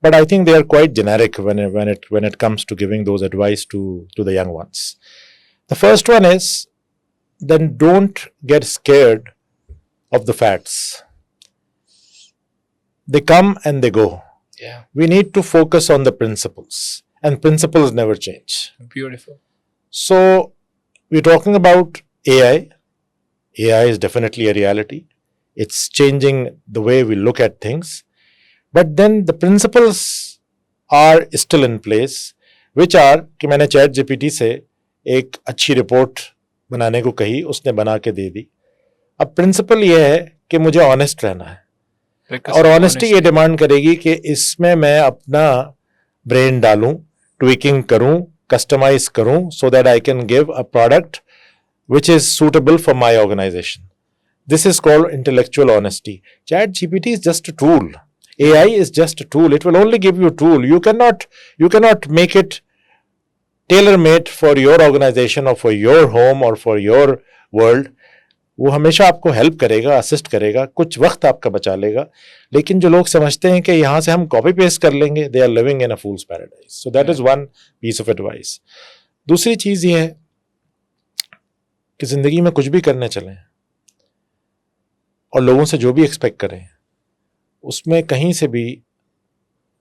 But I think they are quite generic when it comes to giving those advice to the young ones. The first one is, then don't get scared of the facts. They come and they go. Yeah, We need to focus on the principles, and principles never change. beautiful. So we're talking about AI. AI is definitely a reality. It's changing the way we look at things. But then the principles are still in place, which are कि मैंने chat GPT से एक अच्छी report बनाने को कही, उसने बना के दे दी. अब प्रिंसिपल ये है कि मुझे ऑनेस्ट रहना है, Because और ऑनेस्टी ये डिमांड करेगी कि इसमें मैं अपना ब्रेन डालूं, ट्विकिंग करूं, कस्टमाइज करूं, so that I can give a product which is suitable for my organization. This is called intellectual honesty. Chat GPT is just a tool. AI is just a tool. It will only give you a tool. You cannot make it tailor-made for your organization or for your home or for your world. वो हमेशा आपको help करेगा, assist करेगा, कुछ वक्त आपका बचा लेगा. लेकिन जो लोग समझते हैं कि यहाँ से हम कॉपी पेस्ट कर लेंगे, they are living in a fool's paradise. So that is one piece of advice. दूसरी चीज ये है कि जिंदगी में कुछ भी करने चलें और लोगों से जो भी एक्सपेक्ट करें, उसमें कहीं से भी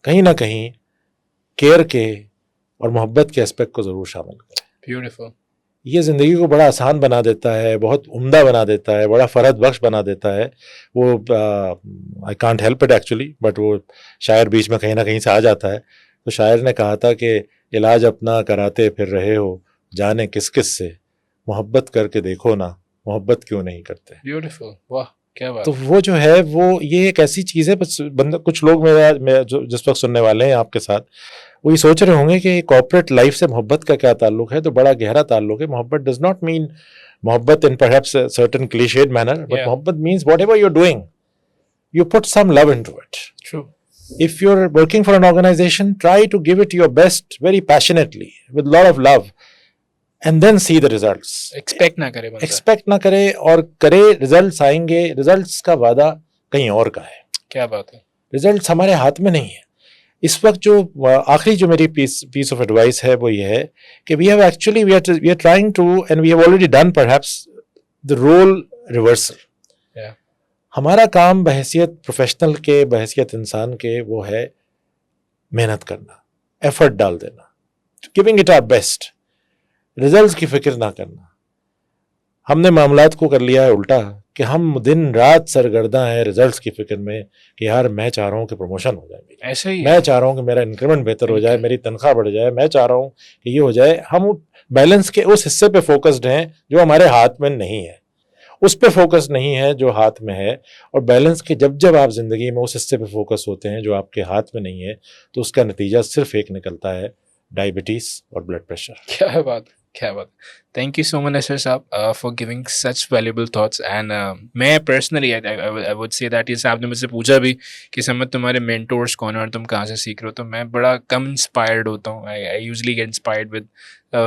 कहीं ना कहीं केयर के और मोहब्बत के एस्पेक्ट को ज़रूर शामिल करें. Beautiful. ये ज़िंदगी को बड़ा आसान बना देता है, बहुत उम्दा बना देता है, बड़ा फ़रहत बख्श बना देता है. वो I can't help it actually, but वो शायर बीच में कहीं ना कहीं से आ जाता है. तो शायर ने कहा था कि इलाज अपना कराते फिर रहे हो, जाने किस किस से, मोहब्बत करके देखो ना, मोहब्बत क्यों नहीं करते. Beautiful. वाह, क्या बात. तो वो जो है वो ये एक ऐसी चीज़ है. बस बंदा, कुछ लोग मेरा जो जिस वक्त सुनने वाले हैं आपके साथ, वो ये सोच रहे होंगे कि कॉर्पोरेट लाइफ से मोहब्बत का क्या ताल्लुक है. तो बड़ा गहरा ताल्लुक है. मोहब्बत डज नॉट मीन मोहब्बत in perhaps certain cliched manner, but Yeah. मोहब्बत means whatever you are doing, you put some love into it. True. If you're working for an organization, try to give it your best very passionately, with a lot of love, and then see the results. Expect ना करे बंदा. Expect ना करे और करे, results आएंगे. Results का वादा कहीं और का है. क्या बात है. रिजल्ट्स हमारे हाथ में नहीं है. इस वक्त जो आखिरी जो मेरी पीस ऑफ एडवाइस है वो ये है कि we are trying to, and we have already done perhaps the role reversal. Yeah. हमारा काम बहैसियत प्रोफेशनल के, बहैसियत इंसान के, वो है मेहनत करना, एफर्ट डाल देना, giving it our best. Results की फिक्र ना करना. हमने मामलात को कर लिया है उल्टा कि हम दिन रात सरगर्दा हैं रिजल्ट्स की फिक्र में कि यार मैं चाह रहा हूँ कि प्रमोशन हो जाए मेरी, ऐसा ही है. मैं चाह रहा हूँ कि मेरा इंक्रीमेंट बेहतर हो जाए, मेरी तनख्वाह बढ़ जाए, मैं चाह रहा हूँ कि ये हो जाए. हम बैलेंस के उस हिस्से पे फोकस्ड हैं जो हमारे हाथ में नहीं है, उस पे फोकस नहीं है जो हाथ में है. और बैलेंस के जब आप जिंदगी में उस हिस्से पे फोकस होते हैं जो आपके हाथ में नहीं है, तो उसका नतीजा सिर्फ एक निकलता है, डायबिटीज और ब्लड प्रेशर. क्या बात, क्या बात. Thank you so much, Nasir साहब, for giving such valuable thoughts. And मैं personally I would say that ये आपने मुझसे पूछा भी कि समझ तुम्हारे mentors कौन है और तुम कहाँ से सीख रहे हो, तो मैं बड़ा कम inspired होता हूँ. I usually get inspired with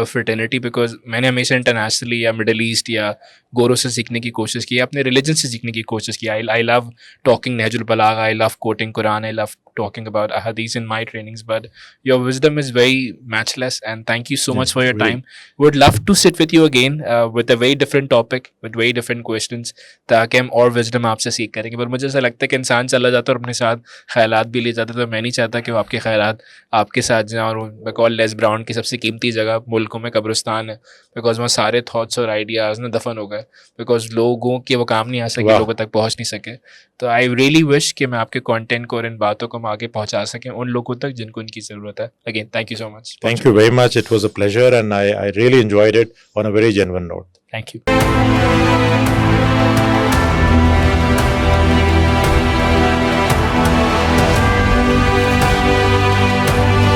fraternity because मैंने हमेशा इंटरनेशनली या मिडल ईस्ट या गोरों से सीखने की कोशिश की, अपने रिलीजन से सीखने की कोशिश की. I love talking Nahjul Balagha, I love quoting Quran, I love talking about ahadith in my trainings, but your wisdom is very matchless, and thank you so much for your really. time. Would love to sit with you again with a very different topic, with very different questions, ताकि हम और wisdom आपसे सीख करेंगे. पर मुझे ऐसा लगता है कि इंसान चला जाता है और अपने साथ ख्यालात भी ले जाता है, तो मैं नहीं चाहता कि वो आपके ख्यालात आपके साथ जाएं. और मैं कॉल लेस ब्राउन की सबसे कीमती जगह मुल्कों में कब्रिस्तान है, बिकॉज वहाँ सारे थॉट्स और आइडियाज़ ना दफन हो गए, बिकॉज लोगों के वो काम नहीं आ सके, लोगों तक पहुँच नहीं सके. तो आई रियली विश कि मैं आपके कंटेंट को और इन बातों को हम आगे पहुंचा सकें उन लोगों तक जिनको इनकी ज़रूरत है. Again thank you so much. Thank you very much. It was a pleasure, and I really enjoyed it on a very genuine note. Thank you.